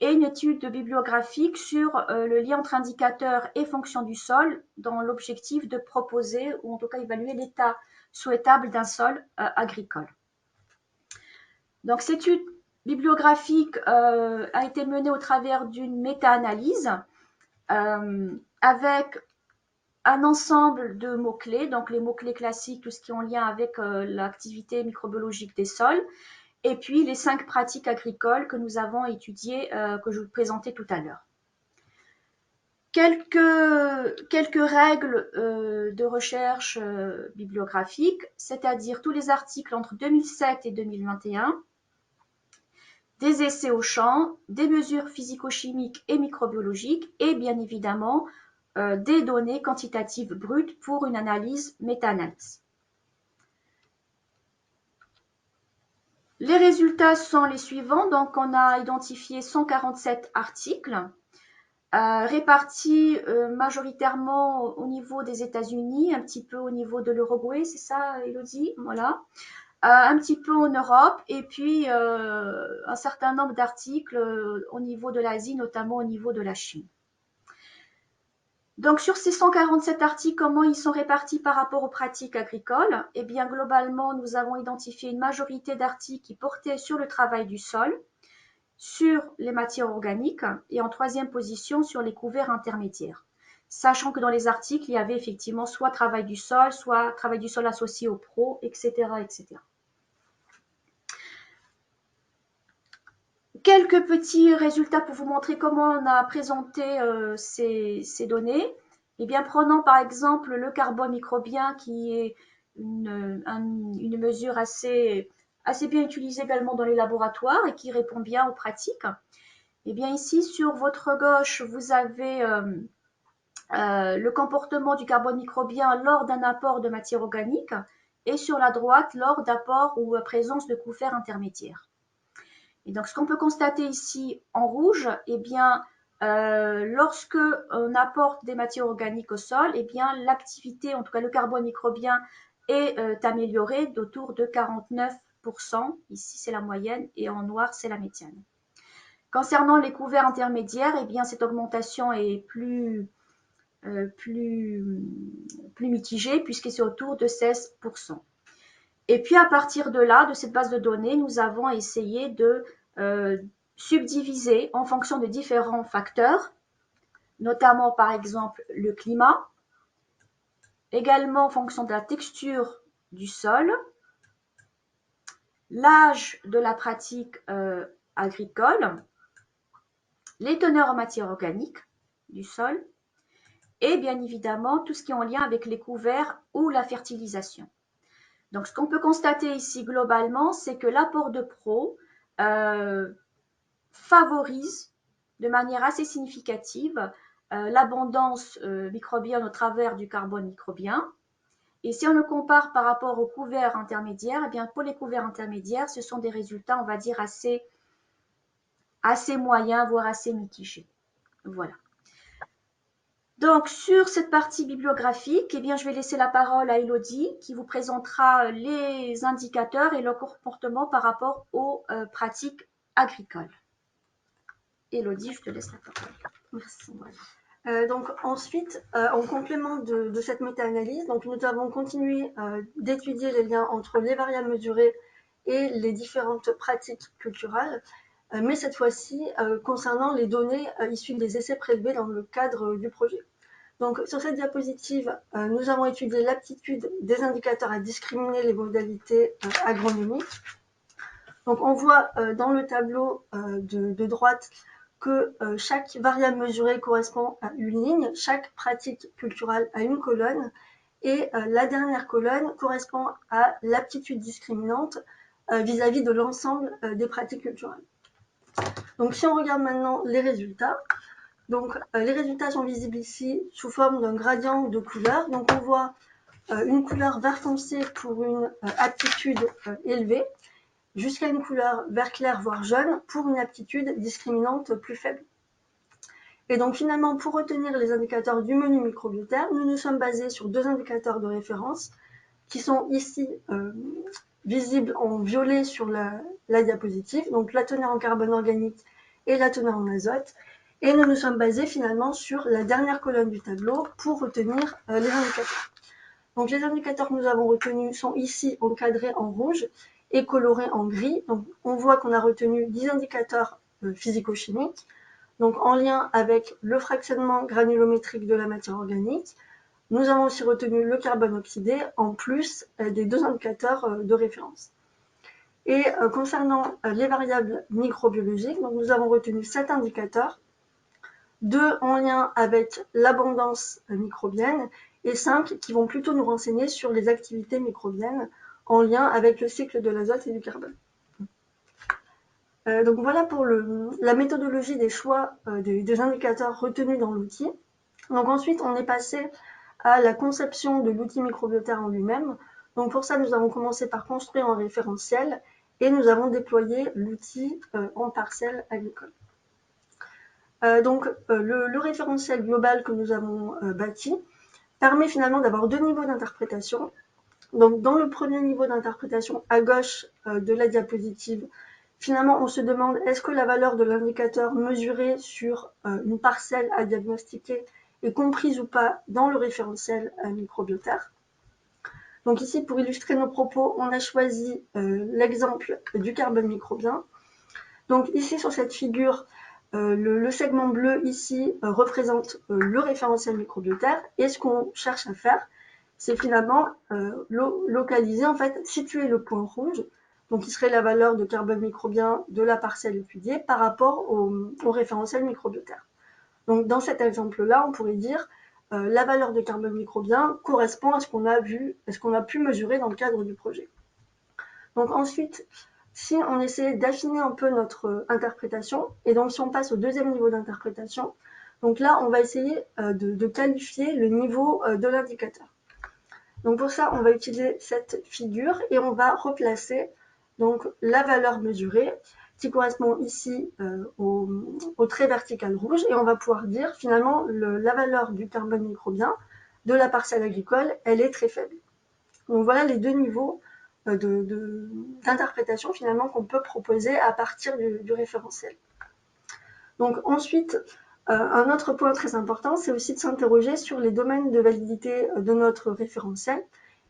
et une étude bibliographique sur le lien entre indicateurs et fonction du sol dans l'objectif de proposer ou en tout cas évaluer l'état souhaitable d'un sol agricole. Donc cette étude bibliographique a été menée au travers d'une méta-analyse avec un ensemble de mots-clés, donc les mots-clés classiques, tout ce qui est en lien avec l'activité microbiologique des sols, et puis les 5 pratiques agricoles que nous avons étudiées, que je vous présentais tout à l'heure. Quelques règles de recherche bibliographique, c'est-à-dire tous les articles entre 2007 et 2021, des essais au champ, des mesures physico-chimiques et microbiologiques, et bien évidemment des données quantitatives brutes pour une analyse méta-analyse. Les résultats sont les suivants. Donc, on a identifié 147 articles répartis majoritairement au niveau des États-Unis, un petit peu au niveau de l'Uruguay, c'est ça, Elodie? Voilà. Un petit peu en Europe et puis un certain nombre d'articles au niveau de l'Asie, notamment au niveau de la Chine. Donc, sur ces 147 articles, comment ils sont répartis par rapport aux pratiques agricoles? Eh bien, globalement, nous avons identifié une majorité d'articles qui portaient sur le travail du sol, sur les matières organiques et en troisième position sur les couverts intermédiaires. Sachant que dans les articles, il y avait effectivement soit travail du sol, soit travail du sol associé aux pros, etc., etc. Quelques petits résultats pour vous montrer comment on a présenté ces données. Eh bien, prenons par exemple le carbone microbien qui est une mesure assez bien utilisée également dans les laboratoires et qui répond bien aux pratiques. Eh bien, ici, sur votre gauche, vous avez le comportement du carbone microbien lors d'un apport de matière organique et sur la droite, lors d'apport ou présence de couverts intermédiaires. Et donc, ce qu'on peut constater ici en rouge, eh bien, lorsque on apporte des matières organiques au sol, eh bien, l'activité, en tout cas le carbone microbien, est amélioré d'autour de 49%. Ici, c'est la moyenne et en noir, c'est la médiane. Concernant les couverts intermédiaires, eh bien, cette augmentation est plus mitigée puisque c'est autour de 16%. Et puis, à partir de là, de cette base de données, nous avons essayé de subdiviser en fonction de différents facteurs, notamment par exemple le climat, également en fonction de la texture du sol, l'âge de la pratique agricole, les teneurs en matière organique du sol et bien évidemment tout ce qui est en lien avec les couverts ou la fertilisation. Donc, ce qu'on peut constater ici globalement, c'est que l'apport de pro favorise de manière assez significative l'abondance microbienne au travers du carbone microbien. Et si on le compare par rapport aux couverts intermédiaires, eh bien pour les couverts intermédiaires, ce sont des résultats, on va dire, assez moyens, voire assez mitigés. Voilà. Donc, sur cette partie bibliographique, eh bien, je vais laisser la parole à Elodie qui vous présentera les indicateurs et leur comportement par rapport aux pratiques agricoles. Elodie, je te laisse la parole. Merci. Donc ensuite, en complément de cette méta-analyse, donc nous avons continué d'étudier les liens entre les variables mesurées et les différentes pratiques culturales, mais cette fois-ci concernant les données issues des essais prélevés dans le cadre du projet. Donc sur cette diapositive, nous avons étudié l'aptitude des indicateurs à discriminer les modalités agronomiques. Donc on voit dans le tableau de droite que chaque variable mesurée correspond à une ligne, chaque pratique culturelle à une colonne, Et la dernière colonne correspond à l'aptitude discriminante vis-à-vis de l'ensemble des pratiques culturelles. Donc si on regarde maintenant les résultats, donc les résultats sont visibles ici sous forme d'un gradient de couleur. Donc on voit une couleur vert foncé pour une aptitude élevée, jusqu'à une couleur vert clair voire jaune pour une aptitude discriminante plus faible. Et donc finalement, pour retenir les indicateurs du menu microbiotaire, nous nous sommes basés sur deux indicateurs de référence qui sont ici visibles en violet sur la diapositive, donc la teneur en carbone organique et la teneur en azote. Et nous nous sommes basés finalement sur la dernière colonne du tableau pour retenir les indicateurs. Donc les indicateurs que nous avons retenus sont ici encadrés en rouge et colorés en gris. Donc on voit qu'on a retenu 10 indicateurs physico-chimiques, donc en lien avec le fractionnement granulométrique de la matière organique. Nous avons aussi retenu le carbone oxydé, en plus des deux indicateurs de référence. Et concernant les variables microbiologiques, donc nous avons retenu 7 indicateurs, 2 en lien avec l'abondance microbienne et 5 qui vont plutôt nous renseigner sur les activités microbiennes en lien avec le cycle de l'azote et du carbone. Donc voilà pour la méthodologie des choix des indicateurs retenus dans l'outil. Donc ensuite, on est passé à la conception de l'outil microbiotaire en lui-même. Donc pour ça, nous avons commencé par construire un référentiel et nous avons déployé l'outil en parcelle agricole. Le référentiel global que nous avons bâti permet finalement d'avoir deux niveaux d'interprétation. Donc dans le premier niveau d'interprétation à gauche de la diapositive, finalement on se demande est-ce que la valeur de l'indicateur mesuré sur une parcelle à diagnostiquer est comprise ou pas dans le référentiel microbiotaire. Donc ici, pour illustrer nos propos, on a choisi l'exemple du carbone microbien. Donc ici, sur cette figure, le segment bleu ici représente le référentiel microbiotaire. Et ce qu'on cherche à faire, c'est finalement localiser, en fait, situer le point rouge, donc qui serait la valeur de carbone microbien de la parcelle étudiée par rapport au référentiel microbiotaire. Donc dans cet exemple-là, on pourrait dire la valeur de carbone microbien correspond à ce qu'on a vu, à ce qu'on a pu mesurer dans le cadre du projet. Donc ensuite, si on essaie d'affiner un peu notre interprétation, et donc si on passe au deuxième niveau d'interprétation, donc là, on va essayer de qualifier le niveau de l'indicateur. Donc pour ça, on va utiliser cette figure et on va replacer donc la valeur mesurée qui correspond ici au trait vertical rouge, et on va pouvoir dire finalement la valeur du carbone microbien de la parcelle agricole, elle est très faible. Donc voilà les deux niveaux d'interprétation finalement qu'on peut proposer à partir du référentiel. Donc ensuite, un autre point très important, c'est aussi de s'interroger sur les domaines de validité de notre référentiel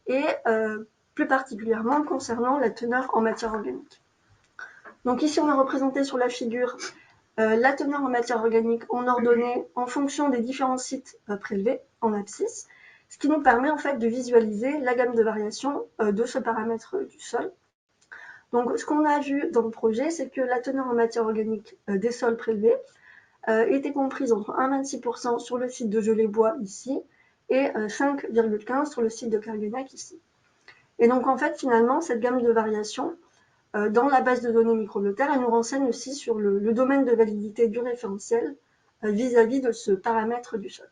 et plus particulièrement concernant la teneur en matière organique. Donc ici, on a représenté sur la figure la teneur en matière organique en ordonnée en fonction des différents sites prélevés en abscisse, ce qui nous permet en fait de visualiser la gamme de variation de ce paramètre du sol. Donc ce qu'on a vu dans le projet, c'est que la teneur en matière organique des sols prélevés était comprise entre 1,26% sur le site de Gelée-Bois ici et 5,15% sur le site de Carguenac ici. Et donc en fait, finalement, cette gamme de variation dans la base de données microbiotaire, elle nous renseigne aussi sur le domaine de validité du référentiel vis-à-vis de ce paramètre du sol.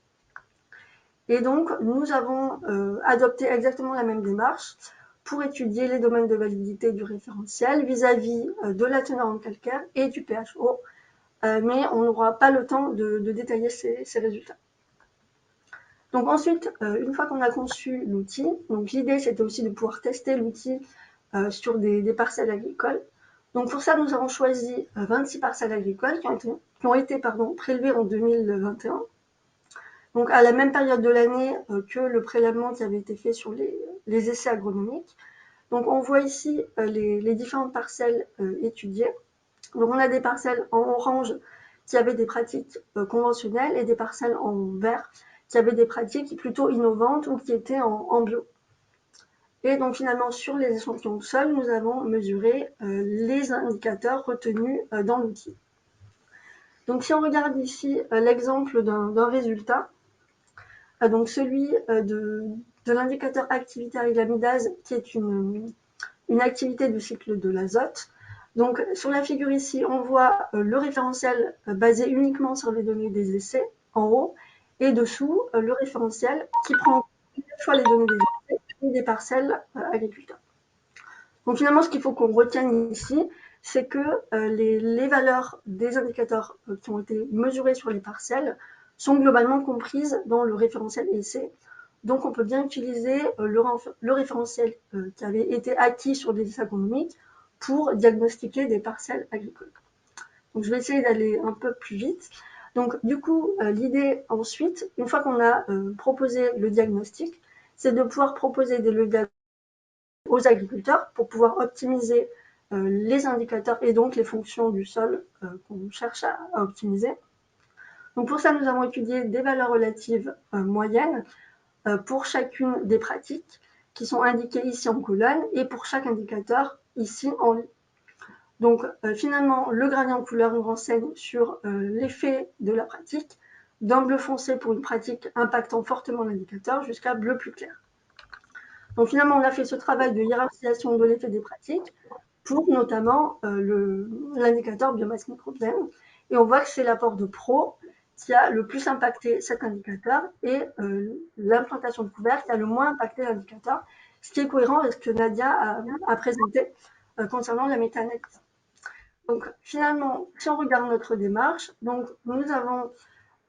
Et donc, nous avons adopté exactement la même démarche pour étudier les domaines de validité du référentiel vis-à-vis de la teneur en calcaire et du pH eau, mais on n'aura pas le temps de détailler ces résultats. Donc ensuite, une fois qu'on a conçu l'outil, donc l'idée c'était aussi de pouvoir tester l'outil sur des parcelles agricoles. Donc pour ça, nous avons choisi 26 parcelles agricoles qui ont été prélevées en 2021. Donc à la même période de l'année que le prélèvement qui avait été fait sur les essais agronomiques. Donc on voit ici les différentes parcelles étudiées. Donc on a des parcelles en orange qui avaient des pratiques conventionnelles et des parcelles en vert qui avaient des pratiques plutôt innovantes ou qui étaient en bio. Et donc finalement sur les échantillons sol, nous avons mesuré les indicateurs retenus dans l'outil. Donc si on regarde ici l'exemple d'un résultat, donc celui de de l'indicateur activité amylase, qui est une activité du cycle de l'azote. Donc, sur la figure ici, on voit le référentiel basé uniquement sur les données des essais, en haut, et dessous, le référentiel qui prend soit les données des essais et des parcelles agriculteurs. Donc, finalement, ce qu'il faut qu'on retienne ici, c'est que les valeurs des indicateurs qui ont été mesurés sur les parcelles sont globalement comprises dans le référentiel essai. Donc, on peut bien utiliser le référentiel qui avait été acquis sur des essais agronomiques pour diagnostiquer des parcelles agricoles. Donc, je vais essayer d'aller un peu plus vite. Donc, du coup, l'idée ensuite, une fois qu'on a proposé le diagnostic, c'est de pouvoir proposer des leviers aux agriculteurs pour pouvoir optimiser les indicateurs et donc les fonctions du sol qu'on cherche à optimiser. Donc, pour ça, nous avons étudié des valeurs relatives moyennes pour chacune des pratiques qui sont indiquées ici en colonne et pour chaque indicateur ici en ligne. Donc finalement, le gradient de couleur nous renseigne sur l'effet de la pratique, d'un bleu foncé pour une pratique impactant fortement l'indicateur jusqu'à bleu plus clair. Donc finalement, on a fait ce travail de hiérarchisation de l'effet des pratiques pour notamment l'indicateur biomasse microbienne. Et on voit que c'est l'apport de Pro qui a le plus impacté cet indicateur et l'implantation de couvert qui a le moins impacté l'indicateur, ce qui est cohérent avec ce que Nadia a présenté concernant la méta-analyse. Donc finalement, si on regarde notre démarche, donc nous avons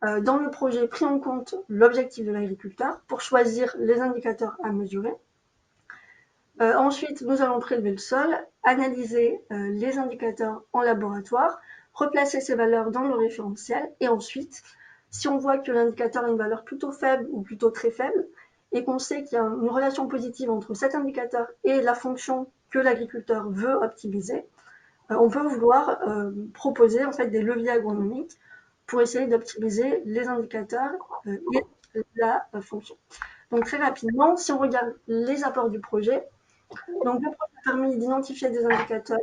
dans le projet pris en compte l'objectif de l'agriculteur pour choisir les indicateurs à mesurer. Ensuite, nous allons prélever le sol, analyser les indicateurs en laboratoire, replacer ces valeurs dans le référentiel et ensuite, si on voit que l'indicateur a une valeur plutôt faible ou plutôt très faible et qu'on sait qu'il y a une relation positive entre cet indicateur et la fonction que l'agriculteur veut optimiser, on peut vouloir proposer en fait des leviers agronomiques pour essayer d'optimiser les indicateurs et la fonction. Donc très rapidement, si on regarde les apports du projet, donc le projet a permis d'identifier des indicateurs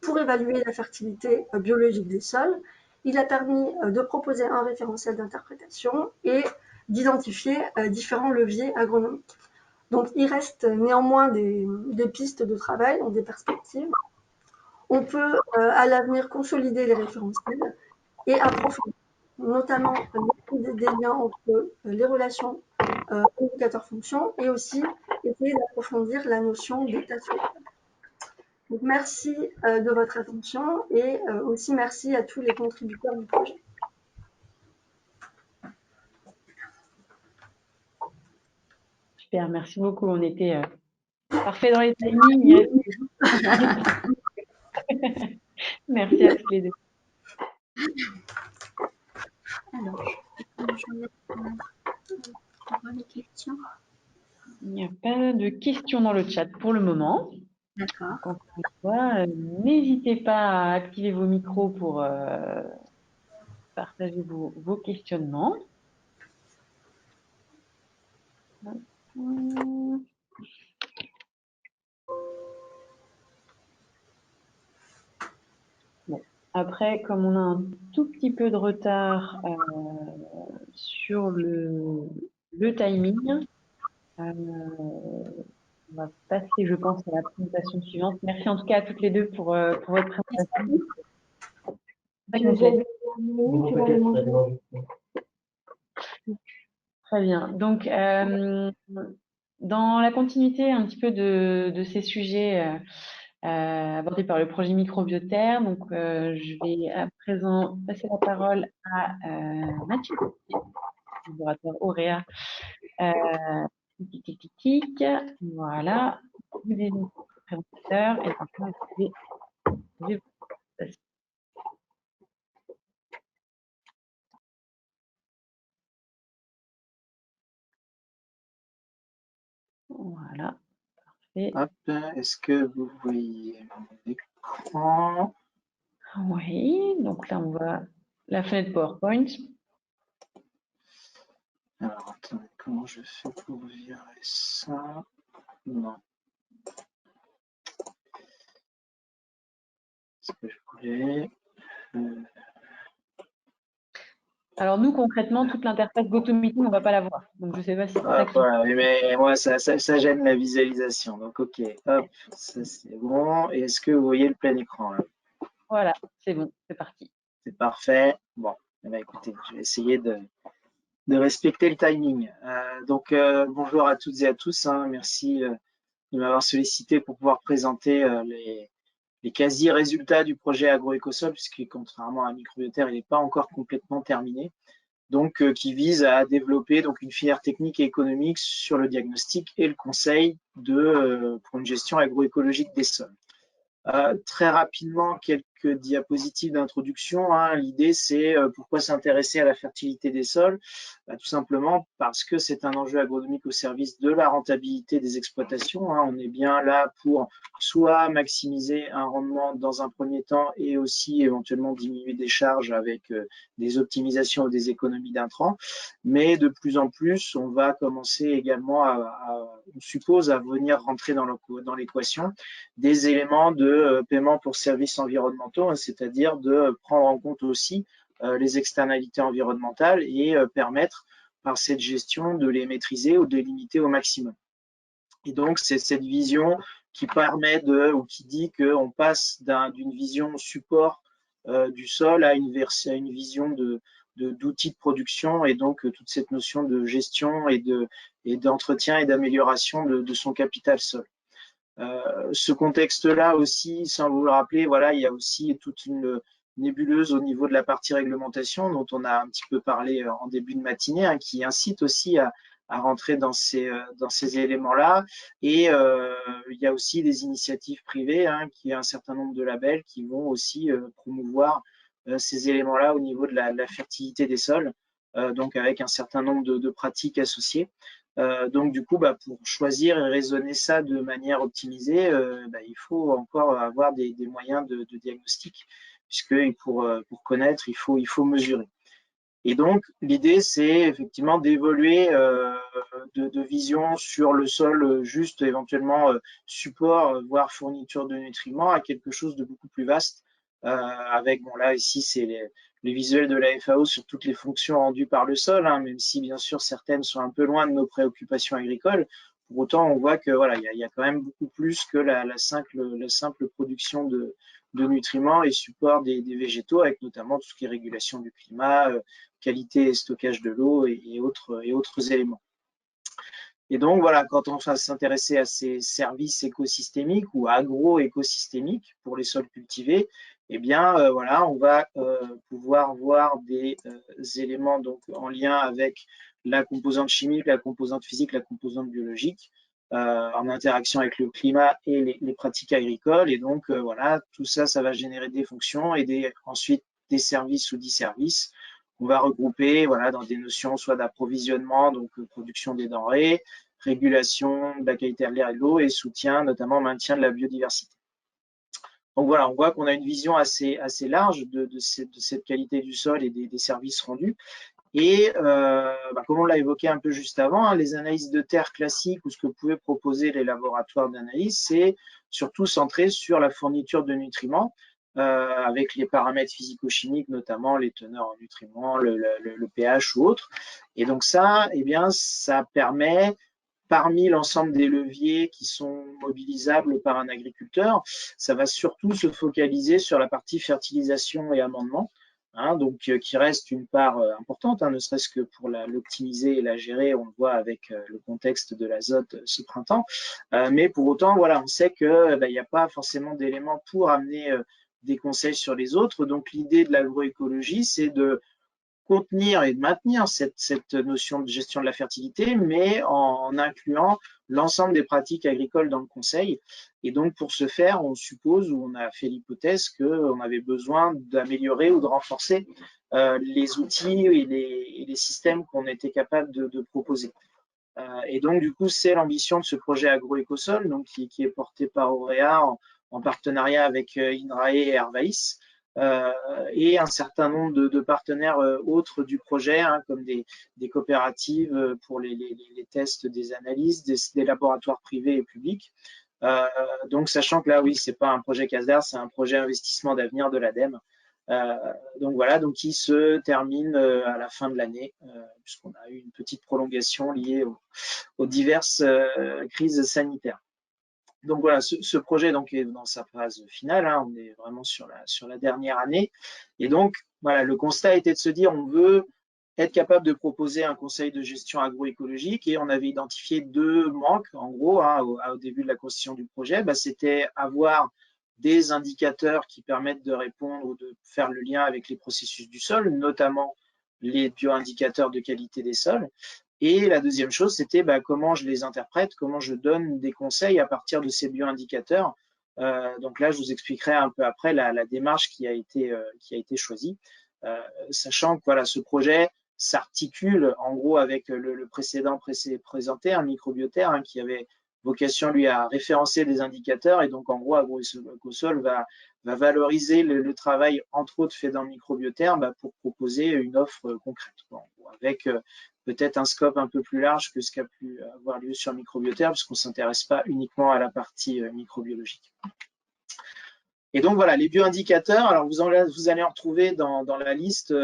pour évaluer la fertilité biologique des sols. Il a permis de proposer un référentiel d'interprétation et d'identifier différents leviers agronomiques. Donc il reste néanmoins des pistes de travail, donc des perspectives. On peut à l'avenir consolider les référentiels et approfondir, notamment des liens entre les relations indicateurs-fonctions et aussi essayer d'approfondir la notion d'état social. Donc, merci de votre attention et aussi merci à tous les contributeurs du projet. Super, merci beaucoup. On était parfait dans les timings. Merci à toutes les deux. Alors, je vais les questions. Il n'y a pas de questions dans le chat pour le moment. D'accord. Encore une fois, n'hésitez pas à activer vos micros pour partager vos questionnements. Bon. Après, comme on a un tout petit peu de retard sur le timing, on va passer, je pense, à la présentation suivante. Merci en tout cas à toutes les deux pour votre présentation. Très bien. Donc, dans la continuité un petit peu de ces sujets abordés par le projet Microbiotherm, donc je vais à présent passer la parole à Mathieu, laboratoire Auréa. Voilà, vous êtes le présentateur et maintenant je vais vous passer. Voilà, parfait. Hop, est-ce que vous voyez mon écran? Oui, donc là on voit la fenêtre PowerPoint. Alors, attendez, comment je fais pour virer ça? Non. Ce que je voulais. Alors nous, concrètement, toute l'interface GoToMeeting, on ne va pas la voir. Donc, je ne sais pas si c'est ça Hop, qui... voilà. Mais moi, ça gêne la visualisation. Donc, OK, hop, ça c'est bon. Et est-ce que vous voyez le plein écran là? Voilà, c'est bon, c'est parti. C'est parfait. Bon, eh ben, écoutez, je vais essayer de respecter le timing. Bonjour à toutes et à tous, hein. Merci de m'avoir sollicité pour pouvoir présenter les quasi-résultats du projet agroécosol, puisque contrairement à Microbiotaire, il n'est pas encore complètement terminé. Donc, qui vise à développer donc une filière technique et économique sur le diagnostic et le conseil pour une gestion agroécologique des sols. Très rapidement, quelques diapositives d'introduction, hein. L'idée, c'est pourquoi s'intéresser à la fertilité des sols? Tout simplement parce que c'est un enjeu agronomique au service de la rentabilité des exploitations, hein. On est bien là pour soit maximiser un rendement dans un premier temps et aussi éventuellement diminuer des charges avec des optimisations ou des économies d'intrants. Mais de plus en plus, on va commencer également on suppose, à venir rentrer dans l'équation des éléments de paiement pour services environnementaux, hein, c'est-à-dire de prendre en compte aussi les externalités environnementales et permettre par cette gestion de les maîtriser ou de les limiter au maximum. Et donc, c'est cette vision qui permet ou qui dit qu'on passe d'une vision support du sol à une vision d'outils de production, et donc toute cette notion de gestion et d'entretien et d'amélioration de son capital sol. Ce contexte-là aussi, sans vous le rappeler, voilà, il y a aussi toute une nébuleuse au niveau de la partie réglementation dont on a un petit peu parlé en début de matinée, hein, qui incite aussi à rentrer dans ces éléments-là. Et il y a aussi des initiatives privées, hein, qui a un certain nombre de labels qui vont aussi promouvoir ces éléments-là au niveau de la fertilité des sols, donc avec un certain nombre de pratiques associées. Donc du coup, pour choisir et raisonner ça de manière optimisée, il faut encore avoir des moyens de diagnostic, puisque pour connaître, il faut mesurer. Et donc l'idée, c'est effectivement d'évoluer de vision sur le sol, juste éventuellement support, voire fourniture de nutriments, à quelque chose de beaucoup plus vaste, avec, bon là ici c'est les visuels de la FAO sur toutes les fonctions rendues par le sol, hein, même si bien sûr certaines sont un peu loin de nos préoccupations agricoles. Pour autant, on voit que voilà, il y a quand même beaucoup plus que la simple production de nutriments et support des végétaux, avec notamment tout ce qui est régulation du climat, qualité et stockage de l'eau et autres éléments. Et donc voilà, quand on va s'intéresser à ces services écosystémiques ou agro-écosystémiques pour les sols cultivés, eh bien voilà, on va pouvoir voir des éléments donc en lien avec la composante chimique, la composante physique, la composante biologique, en interaction avec le climat et les pratiques agricoles. Et donc voilà, tout ça, ça va générer des fonctions et ensuite des services ou disservices. On va regrouper voilà, dans des notions soit d'approvisionnement, donc production des denrées, régulation de la qualité de l'air et de l'eau et soutien, notamment maintien de la biodiversité. Donc voilà, on voit qu'on a une vision assez large de cette qualité du sol et des services rendus. Et comme on l'a évoqué un peu juste avant, hein, les analyses de terre classiques ou ce que pouvaient proposer les laboratoires d'analyse, c'est surtout centré sur la fourniture de nutriments, avec les paramètres physico-chimiques, notamment les teneurs en nutriments, le pH ou autres. Et donc ça, eh bien, ça permet, parmi l'ensemble des leviers qui sont mobilisables par un agriculteur, ça va surtout se focaliser sur la partie fertilisation et amendement, hein, donc qui reste une part importante, hein, ne serait-ce que pour l'optimiser et la gérer, on le voit avec le contexte de l'azote ce printemps. Mais pour autant, voilà, on sait qu'il n'y a pas forcément d'éléments pour amener des conseils sur les autres. Donc l'idée de l'agroécologie, c'est de contenir et de maintenir cette notion de gestion de la fertilité, mais en incluant l'ensemble des pratiques agricoles dans le conseil. Et donc, pour ce faire, on suppose, ou on a fait l'hypothèse qu'on avait besoin d'améliorer ou de renforcer les outils et les systèmes qu'on était capable de proposer. Et donc, du coup, c'est l'ambition de ce projet agroécosol, donc qui est porté par Auréa en partenariat avec INRAE et Hervalis. Et un certain nombre de partenaires autres du projet, hein, comme des coopératives pour les tests des analyses, des laboratoires privés et publics. Donc, sachant que là, oui, c'est pas un projet CASDAR, c'est un projet investissement d'avenir de l'ADEME. Donc voilà, donc qui se termine à la fin de l'année, puisqu'on a eu une petite prolongation liée aux diverses crises sanitaires. Donc voilà, ce projet donc est dans sa phase finale, hein, on est vraiment sur la dernière année. Et donc voilà, le constat était de se dire on veut être capable de proposer un conseil de gestion agroécologique, et on avait identifié 2 manques en gros hein, au début de la constitution du projet. C'était avoir des indicateurs qui permettent de répondre ou de faire le lien avec les processus du sol, notamment les bioindicateurs de qualité des sols. Et la deuxième chose, c'était comment je les interprète, comment je donne des conseils à partir de ces bioindicateurs. Donc là, je vous expliquerai un peu après la démarche qui a été choisie, sachant que voilà, ce projet s'articule en gros avec le précédent présenté, un microbiotaire hein, qui avait vocation lui à référencer des indicateurs, et donc en gros AgroEcosol va valoriser le travail entre autres fait dans le microbiotaire pour proposer une offre concrète, avec peut-être un scope un peu plus large que ce qui a pu avoir lieu sur le microbiotaire, puisqu'on ne s'intéresse pas uniquement à la partie microbiologique. Et donc voilà, les bioindicateurs, alors vous allez en retrouver dans la liste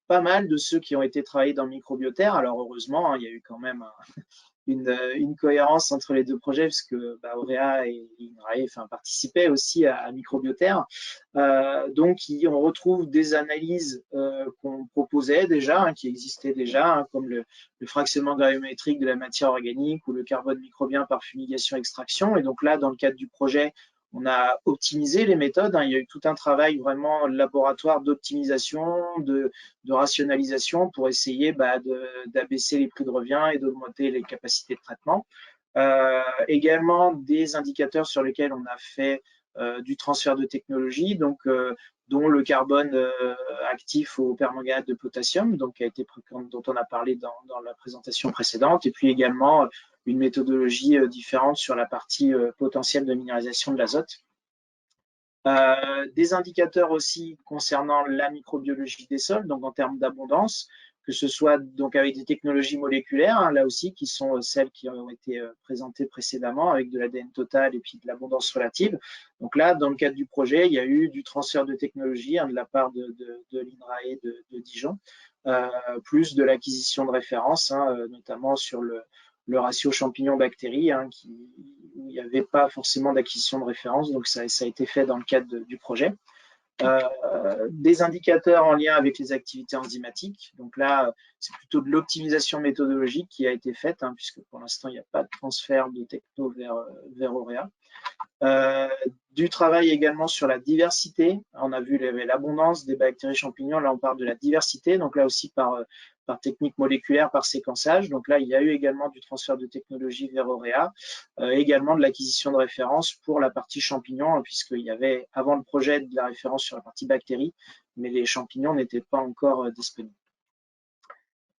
pas mal de ceux qui ont été travaillés dans le microbiotaire. Alors heureusement, hein, il y a eu quand même une cohérence entre les 2 projets, puisque Auréa et INRAE participaient aussi à Microbiotaire. Donc on retrouve des analyses qu'on proposait déjà, hein, qui existaient déjà, hein, comme le fractionnement gravimétrique de la matière organique ou le carbone microbien par fumigation-extraction. Et donc là, dans le cadre du projet, on a optimisé les méthodes, hein. Il y a eu tout un travail vraiment laboratoire d'optimisation, de rationalisation pour essayer d'abaisser les prix de revient et d'augmenter les capacités de traitement. Également des indicateurs sur lesquels on a fait du transfert de technologie, donc dont le carbone actif au permanganate de potassium, donc dont on a parlé dans la présentation précédente, et puis également une méthodologie différente sur la partie potentielle de minéralisation de l'azote. Des indicateurs aussi concernant la microbiologie des sols, donc en termes d'abondance, que ce soit donc avec des technologies moléculaires, hein, là aussi, qui sont celles qui ont été présentées précédemment, avec de l'ADN total et puis de l'abondance relative. Donc là, dans le cadre du projet, il y a eu du transfert de technologie hein, de la part de l'INRAE de Dijon, plus de l'acquisition de références, hein, notamment sur le ratio champignon-bactéries, hein, où il n'y avait pas forcément d'acquisition de référence, donc ça a été fait dans le cadre du projet. Des indicateurs en lien avec les activités enzymatiques. Donc là, c'est plutôt de l'optimisation méthodologique qui a été faite, hein, puisque pour l'instant, il n'y a pas de transfert de techno vers Auréa. Du travail également sur la diversité. On a vu l'abondance des bactéries champignons. Là, on parle de la diversité. Donc là aussi, par technique moléculaire, par séquençage. Donc là, il y a eu également du transfert de technologie vers Auréa, également de l'acquisition de références pour la partie champignons, puisqu'il y avait avant le projet de la référence sur la partie bactéries, mais les champignons n'étaient pas encore disponibles.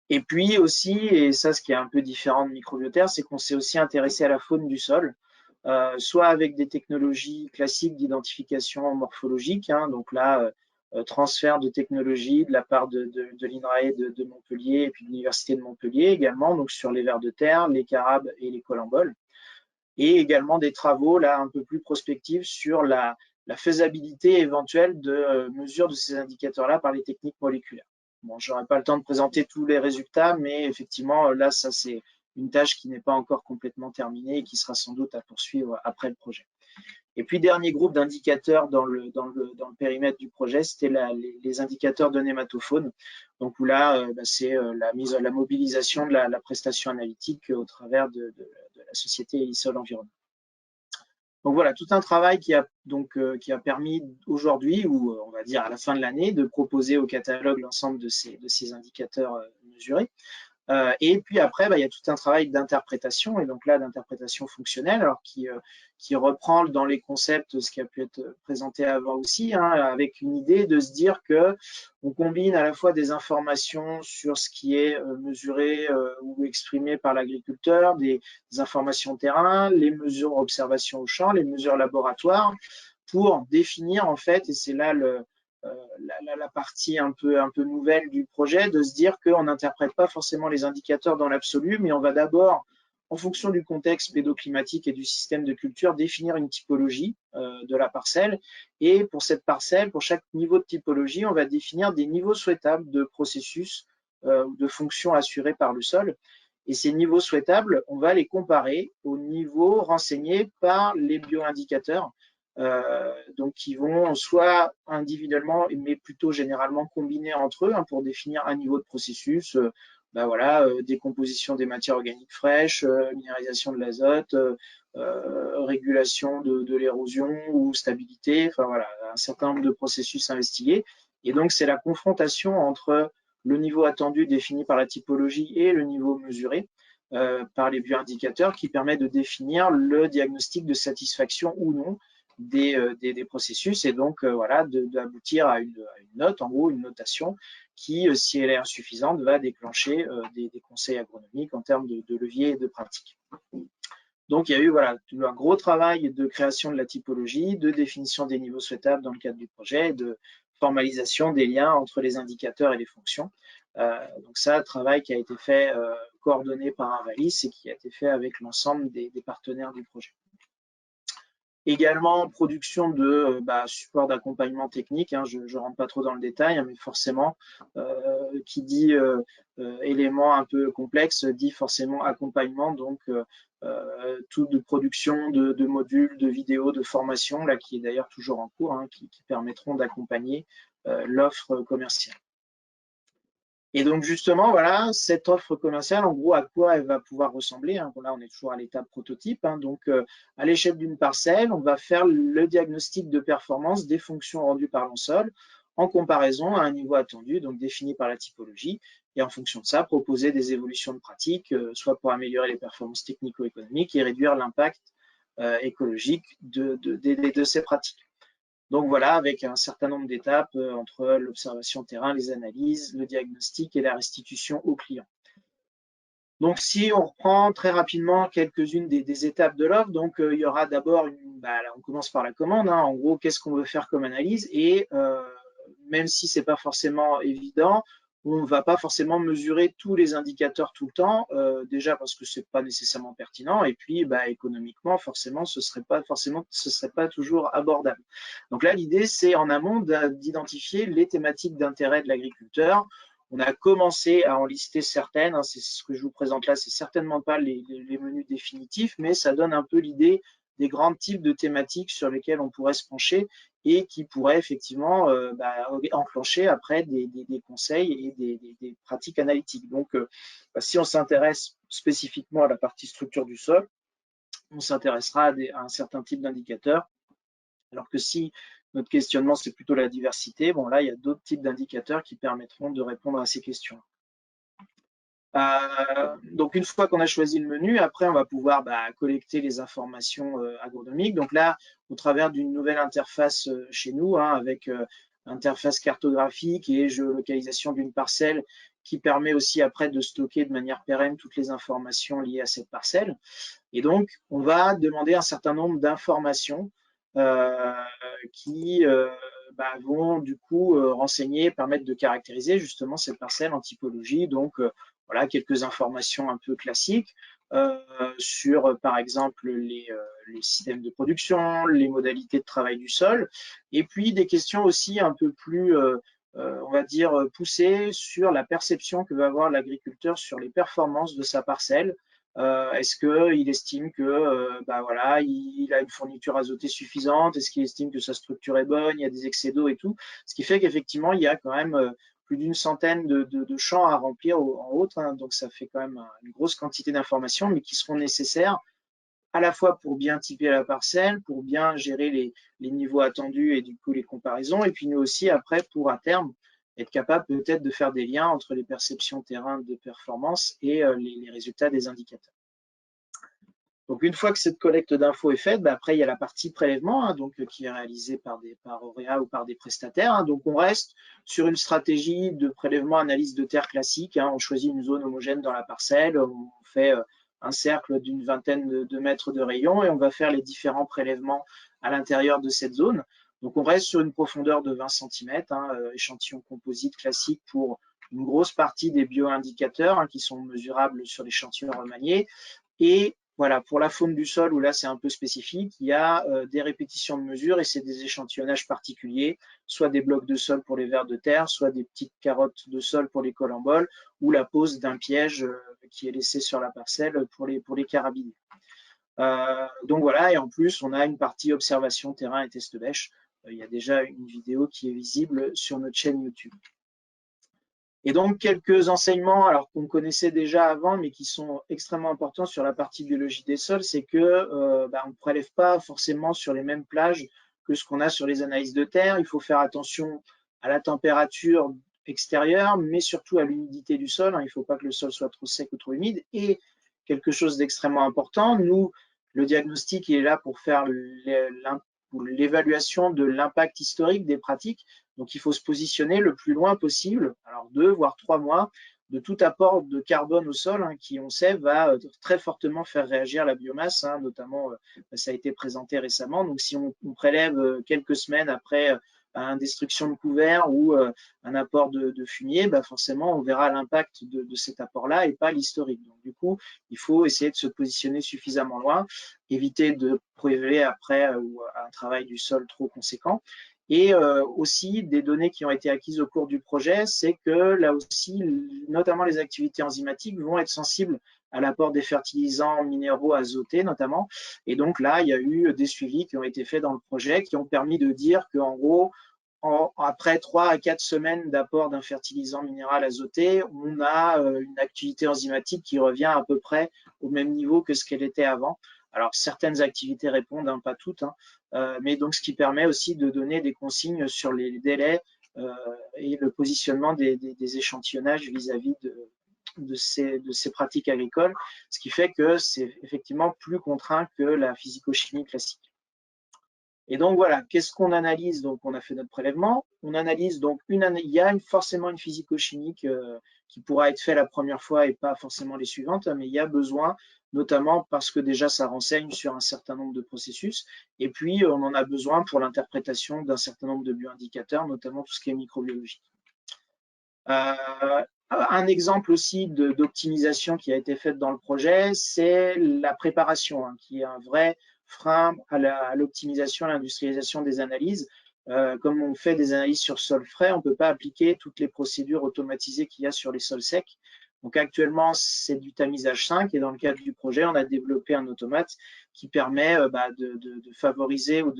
Et puis aussi, et ça ce qui est un peu différent de microbiotaire, c'est qu'on s'est aussi intéressé à la faune du sol, soit avec des technologies classiques d'identification morphologique, hein, donc là, transfert de technologie de la part de l'INRAE de Montpellier et puis de l'Université de Montpellier également, donc sur les vers de terre, les carabes et les colamboles. Et également des travaux là un peu plus prospectifs sur la faisabilité éventuelle de mesure de ces indicateurs-là par les techniques moléculaires. Bon, je n'aurai pas le temps de présenter tous les résultats, mais effectivement, là, ça c'est une tâche qui n'est pas encore complètement terminée et qui sera sans doute à poursuivre après le projet. Et puis, dernier groupe d'indicateurs dans le périmètre du projet, c'était les indicateurs de nématofaune. Donc là, c'est la mobilisation de la prestation analytique au travers de la société Elisol Environnement. Donc voilà, tout un travail qui a permis aujourd'hui, ou on va dire à la fin de l'année, de proposer au catalogue l'ensemble de ces indicateurs mesurés. Et puis après, il y a tout un travail d'interprétation, et donc là, d'interprétation fonctionnelle, alors qui reprend dans les concepts ce qui a pu être présenté avant aussi, hein, avec une idée de se dire que on combine à la fois des informations sur ce qui est mesuré ou exprimé par l'agriculteur, des informations terrain, les mesures observation au champ, les mesures laboratoires, pour définir en fait, et c'est là la partie un peu nouvelle du projet, de se dire qu'on n'interprète pas forcément les indicateurs dans l'absolu, mais on va d'abord en fonction du contexte pédoclimatique et du système de culture, définir une typologie de la parcelle. Et pour cette parcelle, pour chaque niveau de typologie, on va définir des niveaux souhaitables de processus ou de fonctions assurées par le sol. Et ces niveaux souhaitables, on va les comparer aux niveaux renseignés par les bioindicateurs, donc qui vont soit individuellement, mais plutôt généralement combinés entre eux pour définir un niveau de processus. Décomposition des matières organiques fraîches, minéralisation de l'azote, régulation de l'érosion ou stabilité, enfin voilà, un certain nombre de processus investigués. Et donc, c'est la confrontation entre le niveau attendu défini par la typologie et le niveau mesuré par les bioindicateurs qui permet de définir le diagnostic de satisfaction ou non des processus et donc d'aboutir à une note, en gros une notation qui, si elle est insuffisante, va déclencher des conseils agronomiques en termes de levier et de pratique. Donc, il y a eu un gros travail de création de la typologie, de définition des niveaux souhaitables dans le cadre du projet, de formalisation des liens entre les indicateurs et les fonctions. Donc ça, un travail qui a été fait, coordonné par Arvalis et qui a été fait avec l'ensemble des partenaires du projet. Également, production de support d'accompagnement technique. Je ne rentre pas trop dans le détail, mais forcément, qui dit élément un peu complexe, dit forcément accompagnement. Donc, toute de production de modules, de vidéos, de formation, là, qui est d'ailleurs toujours en cours, qui permettront d'accompagner l'offre commerciale. Et donc justement, voilà, cette offre commerciale, en gros, à quoi elle va pouvoir ressembler. Là, on est toujours à l'étape prototype. Donc, à l'échelle d'une parcelle, on va faire le diagnostic de performance des fonctions rendues par l'ensol en comparaison à un niveau attendu, donc défini par la typologie. Et en fonction de ça, proposer des évolutions de pratique, soit pour améliorer les performances technico-économiques et réduire l'impact écologique de ces pratiques. Donc voilà, avec un certain nombre d'étapes entre l'observation terrain, les analyses, le diagnostic et la restitution au client. Donc si on reprend très rapidement quelques-unes des étapes de l'offre, donc il y aura d'abord, on commence par la commande, en gros, qu'est-ce qu'on veut faire comme analyse et même si c'est pas forcément évident, on ne va pas forcément mesurer tous les indicateurs tout le temps, déjà parce que c'est pas nécessairement pertinent, et puis économiquement, forcément, ce serait pas toujours abordable. Donc là, l'idée, c'est en amont d'identifier les thématiques d'intérêt de l'agriculteur. On a commencé à en lister certaines, c'est ce que je vous présente là, c'est certainement pas les menus définitifs, mais ça donne un peu l'idée des grands types de thématiques sur lesquelles on pourrait se pencher et qui pourraient effectivement enclencher après des conseils et des pratiques analytiques. Donc, si on s'intéresse spécifiquement à la partie structure du sol, on s'intéressera à un certain type d'indicateurs, alors que si notre questionnement, c'est plutôt la diversité, bon là, il y a d'autres types d'indicateurs qui permettront de répondre à ces questions. Donc une fois qu'on a choisi le menu, après on va pouvoir collecter les informations agronomiques. Donc là, au travers d'une nouvelle interface chez nous, avec interface cartographique et géolocalisation d'une parcelle qui permet aussi après de stocker de manière pérenne toutes les informations liées à cette parcelle. Et donc on va demander un certain nombre d'informations qui vont du coup renseigner, permettre de caractériser justement cette parcelle en typologie. Donc voilà, quelques informations un peu classiques sur, par exemple, les systèmes de production, les modalités de travail du sol, et puis des questions aussi un peu plus, on va dire, poussées sur la perception que va avoir l'agriculteur sur les performances de sa parcelle. Est-ce qu'il estime que il a une fourniture azotée suffisante? Est-ce qu'il estime que sa structure est bonne? Il y a des excès d'eau et tout. Ce qui fait qu'effectivement, il y a quand même plus d'une centaine de champs à remplir en haute, donc ça fait quand même une grosse quantité d'informations, mais qui seront nécessaires à la fois pour bien typer la parcelle, pour bien gérer les niveaux attendus et du coup les comparaisons, et puis nous aussi après pour à terme être capable peut-être de faire des liens entre les perceptions terrain de performance et les résultats des indicateurs. Donc une fois que cette collecte d'infos est faite, après il y a la partie prélèvement qui est réalisée par Auréa ou par des prestataires. Donc on reste sur une stratégie de prélèvement analyse de terre classique. On choisit une zone homogène dans la parcelle, on fait un cercle d'une vingtaine de mètres de rayon et on va faire les différents prélèvements à l'intérieur de cette zone. Donc on reste sur une profondeur de 20 cm, échantillon composite classique pour une grosse partie des bioindicateurs qui sont mesurables sur l'échantillon remanié. Et voilà, pour la faune du sol, où là c'est un peu spécifique, il y a des répétitions de mesures et c'est des échantillonnages particuliers, soit des blocs de sol pour les vers de terre, soit des petites carottes de sol pour les colamboles, ou la pose d'un piège qui est laissé sur la parcelle pour les carabiniers. Donc voilà, et en plus on a une partie observation terrain et test bêche. Il y a déjà une vidéo qui est visible sur notre chaîne YouTube. Et donc, quelques enseignements alors qu'on connaissait déjà avant, mais qui sont extrêmement importants sur la partie biologie des sols, c'est que on ne prélève pas forcément sur les mêmes plages que ce qu'on a sur les analyses de terre. Il faut faire attention à la température extérieure, mais surtout à l'humidité du sol. Il ne faut pas que le sol soit trop sec ou trop humide. Et quelque chose d'extrêmement important, nous, le diagnostic il est là pour faire l'évaluation de l'impact historique des pratiques. Donc, il faut se positionner le plus loin possible, alors 2 voire 3 mois, de tout apport de carbone au sol, qui, on sait, va très fortement faire réagir la biomasse, notamment, ça a été présenté récemment. Donc, si on prélève quelques semaines après une destruction de couvert ou un apport de fumier, forcément, on verra l'impact de cet apport-là et pas l'historique. Donc, du coup, il faut essayer de se positionner suffisamment loin, éviter de prélever après un travail du sol trop conséquent. Et aussi, des données qui ont été acquises au cours du projet, c'est que là aussi, notamment les activités enzymatiques vont être sensibles à l'apport des fertilisants minéraux azotés notamment. Et donc là, il y a eu des suivis qui ont été faits dans le projet qui ont permis de dire qu'en gros, après 3 à 4 semaines d'apport d'un fertilisant minéral azoté, on a une activité enzymatique qui revient à peu près au même niveau que ce qu'elle était avant. Alors, certaines activités répondent, pas toutes, mais donc ce qui permet aussi de donner des consignes sur les délais et le positionnement des échantillonnages vis-à-vis de ces pratiques agricoles, ce qui fait que c'est effectivement plus contraint que la physico-chimie classique. Et donc voilà, qu'est-ce qu'on analyse? Donc on a fait notre prélèvement, on analyse donc il y a forcément une physico-chimique qui pourra être faite la première fois et pas forcément les suivantes, mais il y a besoin, notamment parce que déjà ça renseigne sur un certain nombre de processus, et puis on en a besoin pour l'interprétation d'un certain nombre de bioindicateurs, notamment tout ce qui est microbiologie. Un exemple aussi d'optimisation qui a été faite dans le projet, c'est la préparation, qui est un vrai frein à l'optimisation, à l'industrialisation des analyses. Comme on fait des analyses sur sol frais, on ne peut pas appliquer toutes les procédures automatisées qu'il y a sur les sols secs. Donc actuellement, c'est du tamisage 5 et dans le cadre du projet, on a développé un automate qui permet de favoriser ou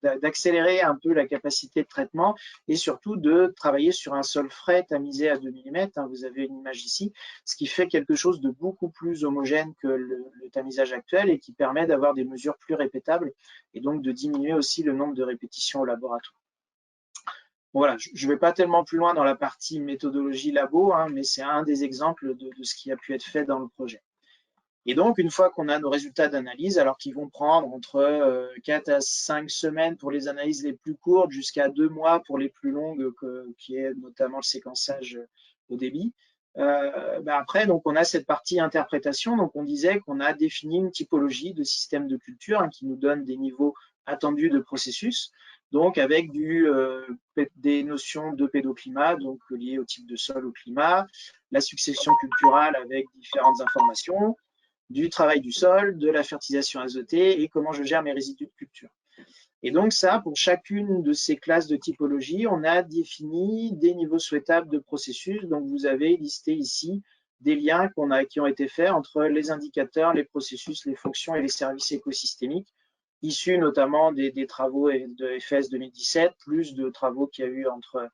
d'accélérer un peu la capacité de traitement et surtout de travailler sur un sol frais tamisé à 2 mm. Vous avez une image ici, ce qui fait quelque chose de beaucoup plus homogène que le tamisage actuel et qui permet d'avoir des mesures plus répétables et donc de diminuer aussi le nombre de répétitions au laboratoire. Voilà, je ne vais pas tellement plus loin dans la partie méthodologie labo, mais c'est un des exemples de ce qui a pu être fait dans le projet. Et donc, une fois qu'on a nos résultats d'analyse, alors qu'ils vont prendre entre 4 à 5 semaines pour les analyses les plus courtes, jusqu'à 2 mois pour les plus longues, qui est notamment le séquençage au débit, après, donc, on a cette partie interprétation. Donc, on disait qu'on a défini une typologie de système de culture qui nous donne des niveaux attendus de processus. Donc, avec des notions de pédoclimat, donc liées au type de sol, au climat, la succession culturale avec différentes informations, du travail du sol, de la fertilisation azotée et comment je gère mes résidus de culture. Et donc ça, pour chacune de ces classes de typologie, on a défini des niveaux souhaitables de processus. Donc vous avez listé ici des liens qui ont été faits entre les indicateurs, les processus, les fonctions et les services écosystémiques, issus notamment des travaux de FS 2017, plus de travaux qu'il y a eu entre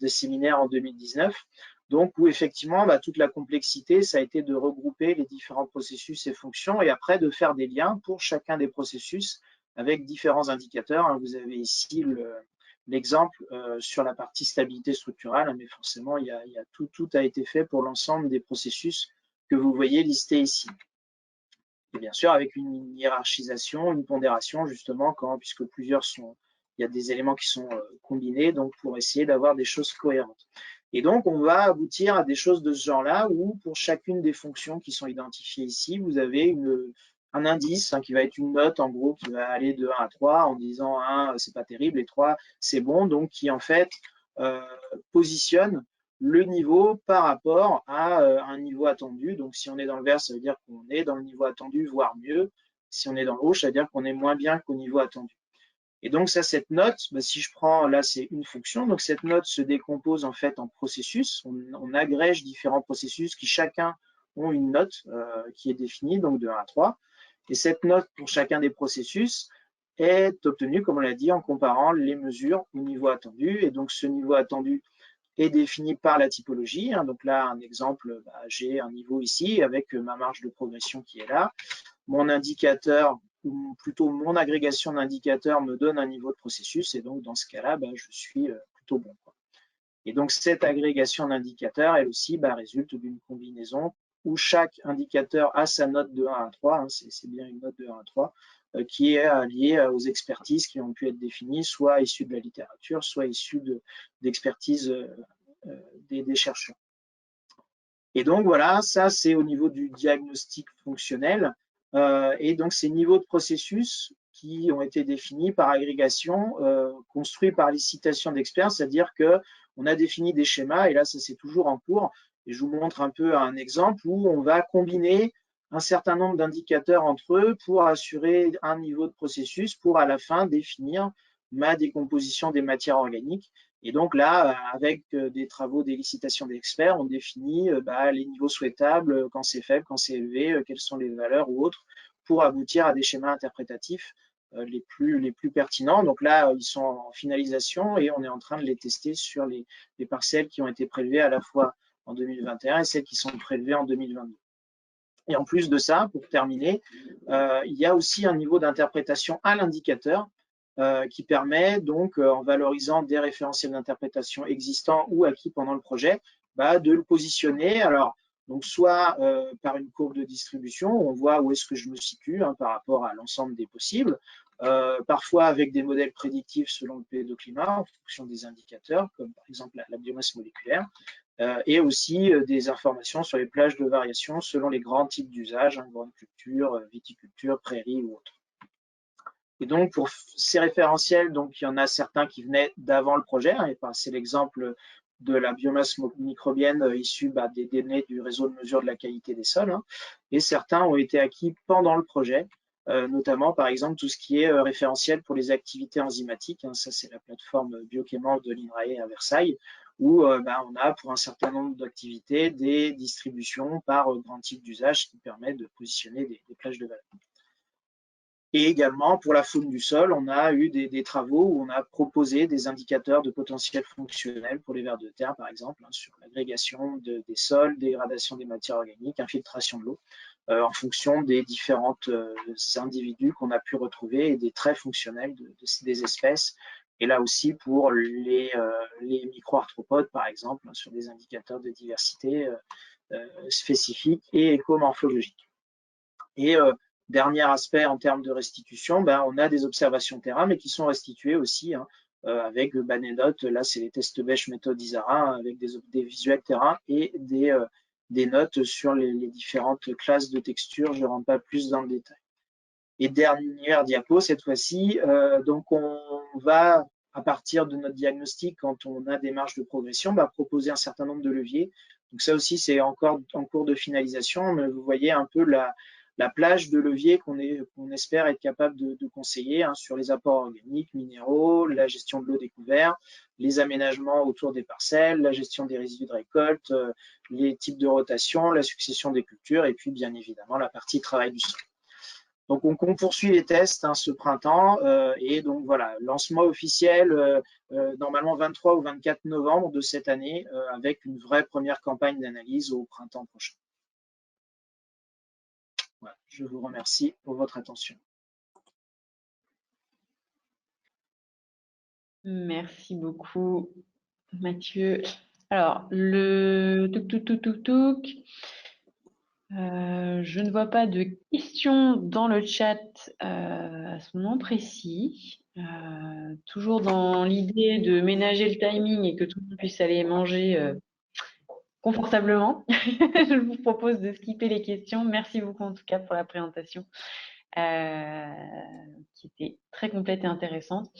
des séminaires en 2019. Donc, où effectivement, toute la complexité, ça a été de regrouper les différents processus et fonctions et après de faire des liens pour chacun des processus avec différents indicateurs. Vous avez ici l'exemple sur la partie stabilité structurale, mais forcément, tout a été fait pour l'ensemble des processus que vous voyez listés ici. Et bien sûr, avec une hiérarchisation, une pondération, justement, puisque il y a des éléments qui sont combinés, donc pour essayer d'avoir des choses cohérentes. Et donc, on va aboutir à des choses de ce genre-là, où pour chacune des fonctions qui sont identifiées ici, vous avez un indice qui va être une note, en gros, qui va aller de 1 à 3, en disant 1, c'est pas terrible, et 3, c'est bon, donc qui, en fait, positionne le niveau par rapport à un niveau attendu. Donc, si on est dans le vert, ça veut dire qu'on est dans le niveau attendu, voire mieux. Si on est dans le rouge, ça veut dire qu'on est moins bien qu'au niveau attendu. Et donc, ça, cette note, bah, si je prends, là, c'est une fonction. Donc, cette note se décompose en fait en processus. On agrège différents processus qui chacun ont une note qui est définie, donc de 1 à 3. Et cette note pour chacun des processus est obtenue, comme on l'a dit, en comparant les mesures au niveau attendu. Et donc, ce niveau attendu est défini par la typologie. Donc là, un exemple, bah, j'ai un niveau ici avec ma marge de progression qui est là. Mon indicateur, ou plutôt mon agrégation d'indicateurs me donne un niveau de processus. Et donc, dans ce cas-là, bah, je suis plutôt bon, quoi. Et donc, cette agrégation d'indicateurs, elle aussi, bah, résulte d'une combinaison où chaque indicateur a sa note de 1 à 3, hein, c'est bien une note de 1 à 3, qui est liée aux expertises qui ont pu être définies, soit issues de la littérature, soit issues d'expertises des chercheurs. Et donc, voilà, ça, c'est au niveau du diagnostic fonctionnel. Et donc, ces niveaux de processus qui ont été définis par agrégation, construits par licitation d'experts, c'est-à-dire qu'on a défini des schémas, et là, ça, c'est toujours en cours. Et je vous montre un peu un exemple où on va combiner un certain nombre d'indicateurs entre eux pour assurer un niveau de processus pour, à la fin, définir ma décomposition des matières organiques. Et donc là, avec des travaux d'élucidation d'experts, on définit les niveaux souhaitables, quand c'est faible, quand c'est élevé, quelles sont les valeurs ou autres, pour aboutir à des schémas interprétatifs les plus pertinents. Donc là, ils sont en finalisation et on est en train de les tester sur les parcelles qui ont été prélevées à la fois en 2021 et celles qui sont prélevées en 2022. Et en plus de ça, pour terminer, il y a aussi un niveau d'interprétation à l'indicateur qui permet donc, en valorisant des référentiels d'interprétation existants ou acquis pendant le projet, de le positionner. Alors, donc soit par une courbe de distribution, où on voit où est-ce que je me situe par rapport à l'ensemble des possibles, parfois avec des modèles prédictifs selon le pédoclimat en fonction des indicateurs, comme par exemple la biomasse moléculaire, et aussi des informations sur les plages de variation selon les grands types d'usages, grande culture, viticulture, prairie ou autre. Et donc, pour ces référentiels, donc, il y en a certains qui venaient d'avant le projet. C'est l'exemple de la biomasse microbienne issue des données du réseau de mesure de la qualité des sols. Et certains ont été acquis pendant le projet, notamment, par exemple, tout ce qui est référentiel pour les activités enzymatiques. Ça, c'est la plateforme Bioquémant de l'INRAE à Versailles, où on a, pour un certain nombre d'activités, des distributions par grand type d'usage qui permettent de positionner des plages de valeur. Et également, pour la faune du sol, on a eu des travaux où on a proposé des indicateurs de potentiel fonctionnel pour les vers de terre, par exemple, sur l'agrégation des sols, dégradation des matières organiques, infiltration de l'eau, en fonction des différentes individus qu'on a pu retrouver et des traits fonctionnels des espèces. Et là aussi, pour les micro-arthropodes, par exemple, sur des indicateurs de diversité spécifiques et écomorphologiques. Et dernier aspect en termes de restitution, on a des observations terrain, mais qui sont restituées aussi avec des notes. Là, c'est les tests bêche méthode ISARA avec des visuels terrain et des notes sur les différentes classes de textures. Je ne rentre pas plus dans le détail. Et dernière diapo, cette fois-ci, donc on va, à partir de notre diagnostic, quand on a des marges de progression, proposer un certain nombre de leviers. Donc ça aussi, c'est encore en cours de finalisation, mais vous voyez un peu la plage de leviers qu'on espère être capable de conseiller sur les apports organiques, minéraux, la gestion de l'eau découvert, les aménagements autour des parcelles, la gestion des résidus de récolte, les types de rotation, la succession des cultures et puis bien évidemment la partie travail du sol. Donc on poursuit les tests ce printemps et donc voilà, lancement officiel normalement 23 ou 24 novembre de cette année avec une vraie première campagne d'analyse au printemps prochain. Voilà, je vous remercie pour votre attention. Merci beaucoup, Mathieu. Alors, le touc. Je ne vois pas de questions dans le chat à ce moment précis. Toujours dans l'idée de ménager le timing et que tout le monde puisse aller manger confortablement. Je vous propose de skipper les questions. Merci beaucoup en tout cas pour la présentation qui était très complète et intéressante.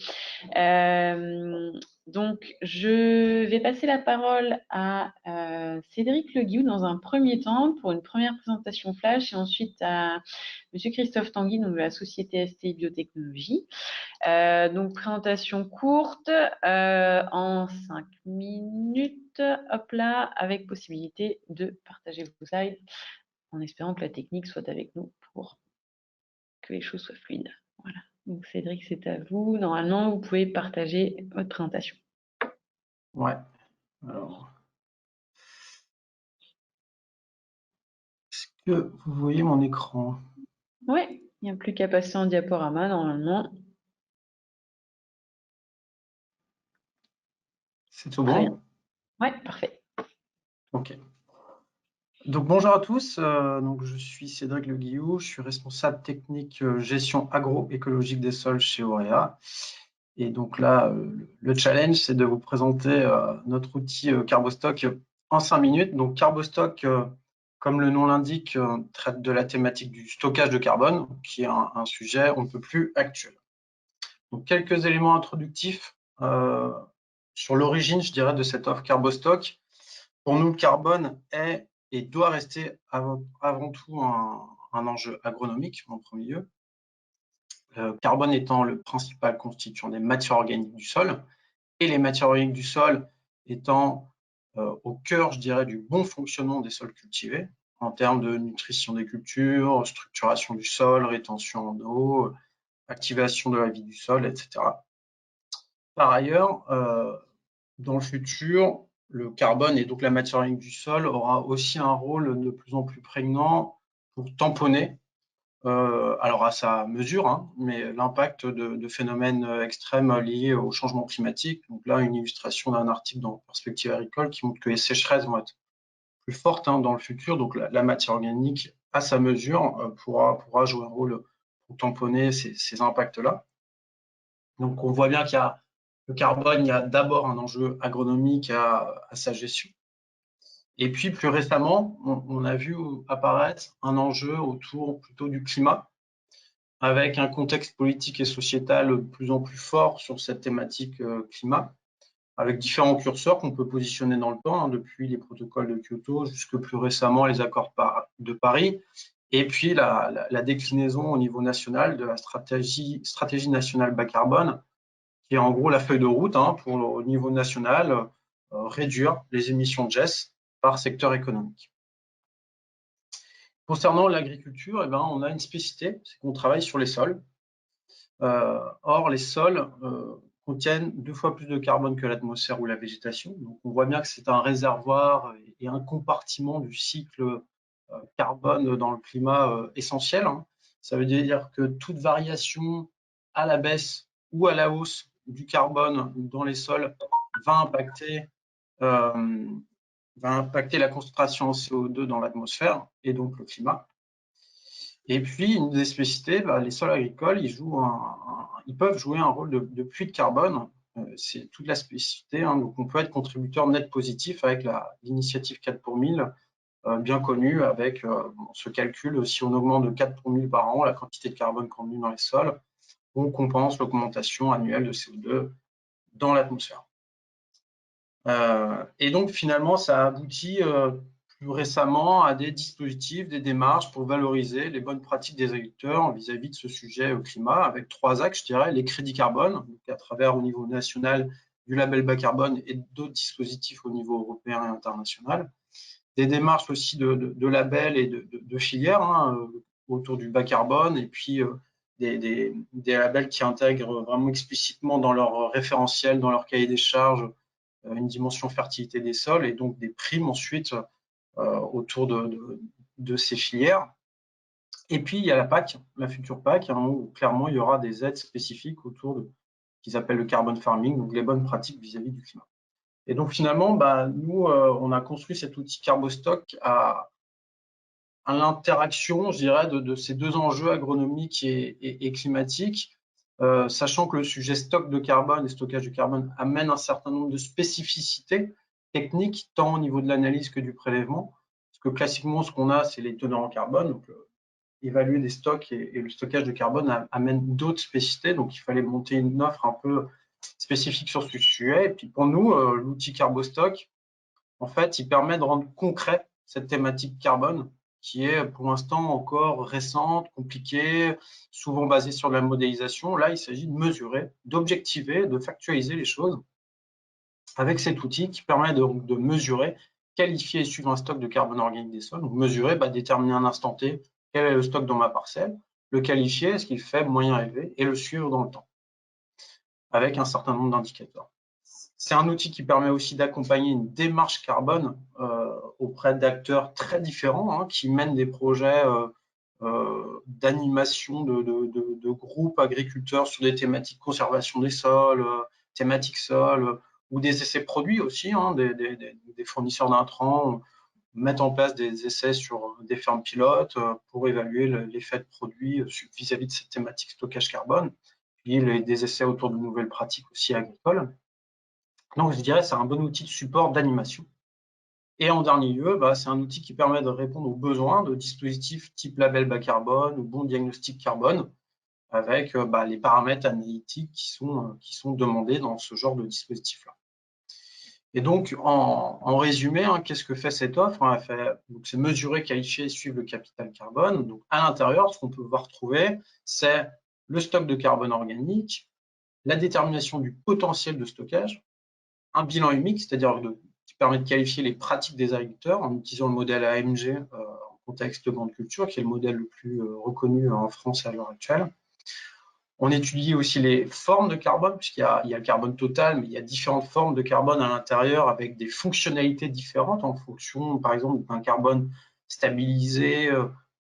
Donc, je vais passer la parole à Cédric Le Guillou dans un premier temps pour une première présentation flash et ensuite à Monsieur Christophe Tanguy, donc de la société STI Biotechnologie. Donc, présentation courte en 5 minutes, hop là, avec possibilité de partager vos slides en espérant que la technique soit avec nous pour que les choses soient fluides. Voilà. Donc, Cédric, c'est à vous. Normalement, vous pouvez partager votre présentation. Ouais. Alors, est-ce que vous voyez mon écran? Oui, il n'y a plus qu'à passer en diaporama, normalement. C'est tout Très bon? bien. Ouais, parfait. Ok. Donc bonjour à tous, donc je suis Cédric Le Guillou, je suis responsable technique gestion agroécologique des sols chez Aurea. Et donc là, le challenge, c'est de vous présenter notre outil Carbostock en 5 minutes. Donc Carbostock, comme le nom l'indique, traite de la thématique du stockage de carbone, qui est un sujet on ne peut plus actuel. Donc quelques éléments introductifs sur l'origine, je dirais, de cette offre Carbostock. Pour nous, le carbone est et doit rester avant tout un enjeu agronomique en premier lieu. Carbone étant le principal constituant des matières organiques du sol, et les matières organiques du sol étant au cœur, je dirais, du bon fonctionnement des sols cultivés, en termes de nutrition des cultures, structuration du sol, rétention en eau, activation de la vie du sol, etc. Par ailleurs, dans le futur, le carbone et donc la matière organique du sol aura aussi un rôle de plus en plus prégnant pour tamponner, alors à sa mesure, hein, mais l'impact de phénomènes extrêmes liés au changement climatique. Donc là, une illustration d'un article dans Perspective agricole qui montre que les sécheresses vont être plus fortes dans le futur. Donc la matière organique, à sa mesure, pourra jouer un rôle pour tamponner ces impacts-là. Donc on voit bien qu'il y a le carbone, il y a d'abord un enjeu agronomique à sa gestion. Et puis plus récemment, on a vu apparaître un enjeu autour plutôt du climat, avec un contexte politique et sociétal de plus en plus fort sur cette thématique climat, avec différents curseurs qu'on peut positionner dans le temps, depuis les protocoles de Kyoto jusque plus récemment les accords de Paris, et puis la déclinaison au niveau national de la stratégie nationale bas carbone, qui est en gros la feuille de route pour au niveau national réduire les émissions de GES par secteur économique. Concernant l'agriculture, on a une spécificité, c'est qu'on travaille sur les sols. Or, les sols contiennent 2 fois plus de carbone que l'atmosphère ou la végétation. Donc, on voit bien que c'est un réservoir et un compartiment du cycle carbone dans le climat essentiel. Ça veut dire que toute variation à la baisse ou à la hausse du carbone dans les sols va impacter la concentration en CO2 dans l'atmosphère et donc le climat. Et puis, une des spécificités, les sols agricoles, ils peuvent jouer un rôle de puits de carbone. C'est toute la spécificité. Donc, on peut être contributeur net positif avec l'initiative 4 pour 1000, bien connue, avec ce calcul, si on augmente de 4 pour 1000 par an la quantité de carbone contenue dans les sols, on compense l'augmentation annuelle de CO2 dans l'atmosphère. Et donc, finalement, ça aboutit plus récemment à des dispositifs, des démarches pour valoriser les bonnes pratiques des agriculteurs vis-à-vis de ce sujet au climat, avec 3 axes, je dirais, les crédits carbone, donc à travers au niveau national du label bas carbone et d'autres dispositifs au niveau européen et international, des démarches aussi de labels et de filières autour du bas carbone, et puis des labels qui intègrent vraiment explicitement dans leur référentiel, dans leur cahier des charges, une dimension fertilité des sols, et donc des primes ensuite autour de ces filières. Et puis il y a la PAC, la future PAC, où clairement il y aura des aides spécifiques autour de ce qu'ils appellent le carbon farming, donc les bonnes pratiques vis-à-vis du climat. Et donc finalement, nous, on a construit cet outil Carbostock à l'interaction, je dirais, de ces 2 enjeux agronomiques et climatiques, sachant que le sujet stock de carbone et stockage de carbone amène un certain nombre de spécificités techniques, tant au niveau de l'analyse que du prélèvement. Parce que classiquement, ce qu'on a, c'est les teneurs en carbone, donc évaluer des stocks et le stockage de carbone amène d'autres spécificités. Donc, il fallait monter une offre un peu spécifique sur ce sujet. Et puis, pour nous, l'outil CarboStock, en fait, il permet de rendre concret cette thématique carbone qui est pour l'instant encore récente, compliquée, souvent basée sur de la modélisation. Là, il s'agit de mesurer, d'objectiver, de factualiser les choses avec cet outil qui permet de mesurer, qualifier et suivre un stock de carbone organique des sols. Donc, mesurer, déterminer un instant T, quel est le stock dans ma parcelle, le qualifier, est-ce qu'il est faible, moyen, élevé, et le suivre dans le temps, avec un certain nombre d'indicateurs. C'est un outil qui permet aussi d'accompagner une démarche carbone auprès d'acteurs très différents qui mènent des projets d'animation de groupes agriculteurs sur des thématiques conservation des sols, thématiques sols, ou des essais produits aussi, des fournisseurs d'intrants mettent en place des essais sur des fermes pilotes pour évaluer l'effet de produit vis-à-vis de cette thématique stockage carbone, puis des essais autour de nouvelles pratiques aussi agricoles. Donc, je dirais que c'est un bon outil de support d'animation. Et en dernier lieu, c'est un outil qui permet de répondre aux besoins de dispositifs type label bas carbone ou bon diagnostic carbone, avec les paramètres analytiques qui sont demandés dans ce genre de dispositif-là. Et donc, en résumé, qu'est-ce que fait cette offre? C'est mesurer, qualifier et suivre le capital carbone. Donc, à l'intérieur, ce qu'on peut retrouver, c'est le stock de carbone organique, la détermination du potentiel de stockage, un bilan humique, c'est-à-dire qui permet de qualifier les pratiques des agriculteurs en utilisant le modèle AMG en contexte de grande culture, qui est le modèle le plus reconnu en France à l'heure actuelle. On étudie aussi les formes de carbone, puisqu'il y a le carbone total, mais il y a différentes formes de carbone à l'intérieur avec des fonctionnalités différentes en fonction, par exemple, d'un carbone stabilisé,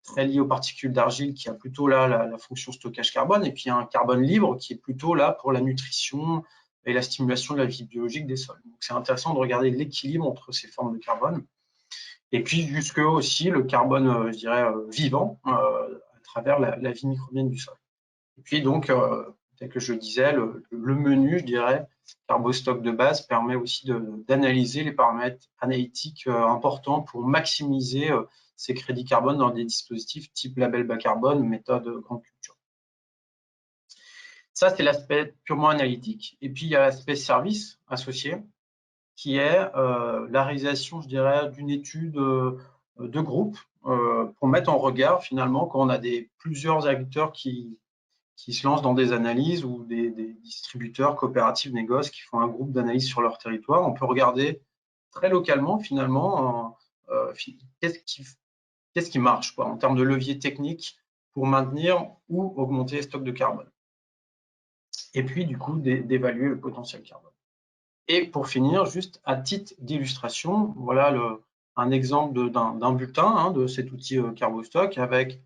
très lié aux particules d'argile, qui a plutôt là la fonction stockage carbone, et puis il y a un carbone libre qui est plutôt là pour la nutrition et la stimulation de la vie biologique des sols. Donc, c'est intéressant de regarder l'équilibre entre ces formes de carbone. Et puis, jusque aussi le carbone, je dirais, vivant, à travers la vie microbienne du sol. Et puis donc, tel que je le disais, le menu, je dirais, CarboStock de base permet aussi d'analyser les paramètres analytiques importants pour maximiser ces crédits carbone dans des dispositifs type label bas carbone, méthode grande culture. Ça, c'est l'aspect purement analytique. Et puis, il y a l'aspect service associé, qui est la réalisation, je dirais, d'une étude de groupe pour mettre en regard, finalement, quand on a plusieurs agriculteurs qui se lancent dans des analyses ou des distributeurs, coopératives, négoces qui font un groupe d'analyse sur leur territoire. On peut regarder très localement, finalement, qu'est-ce qui marche en termes de levier technique pour maintenir ou augmenter les stocks de carbone. Et puis, du coup, d'évaluer le potentiel carbone. Et pour finir, juste à titre d'illustration, voilà un exemple d'un bulletin de cet outil CarboStock avec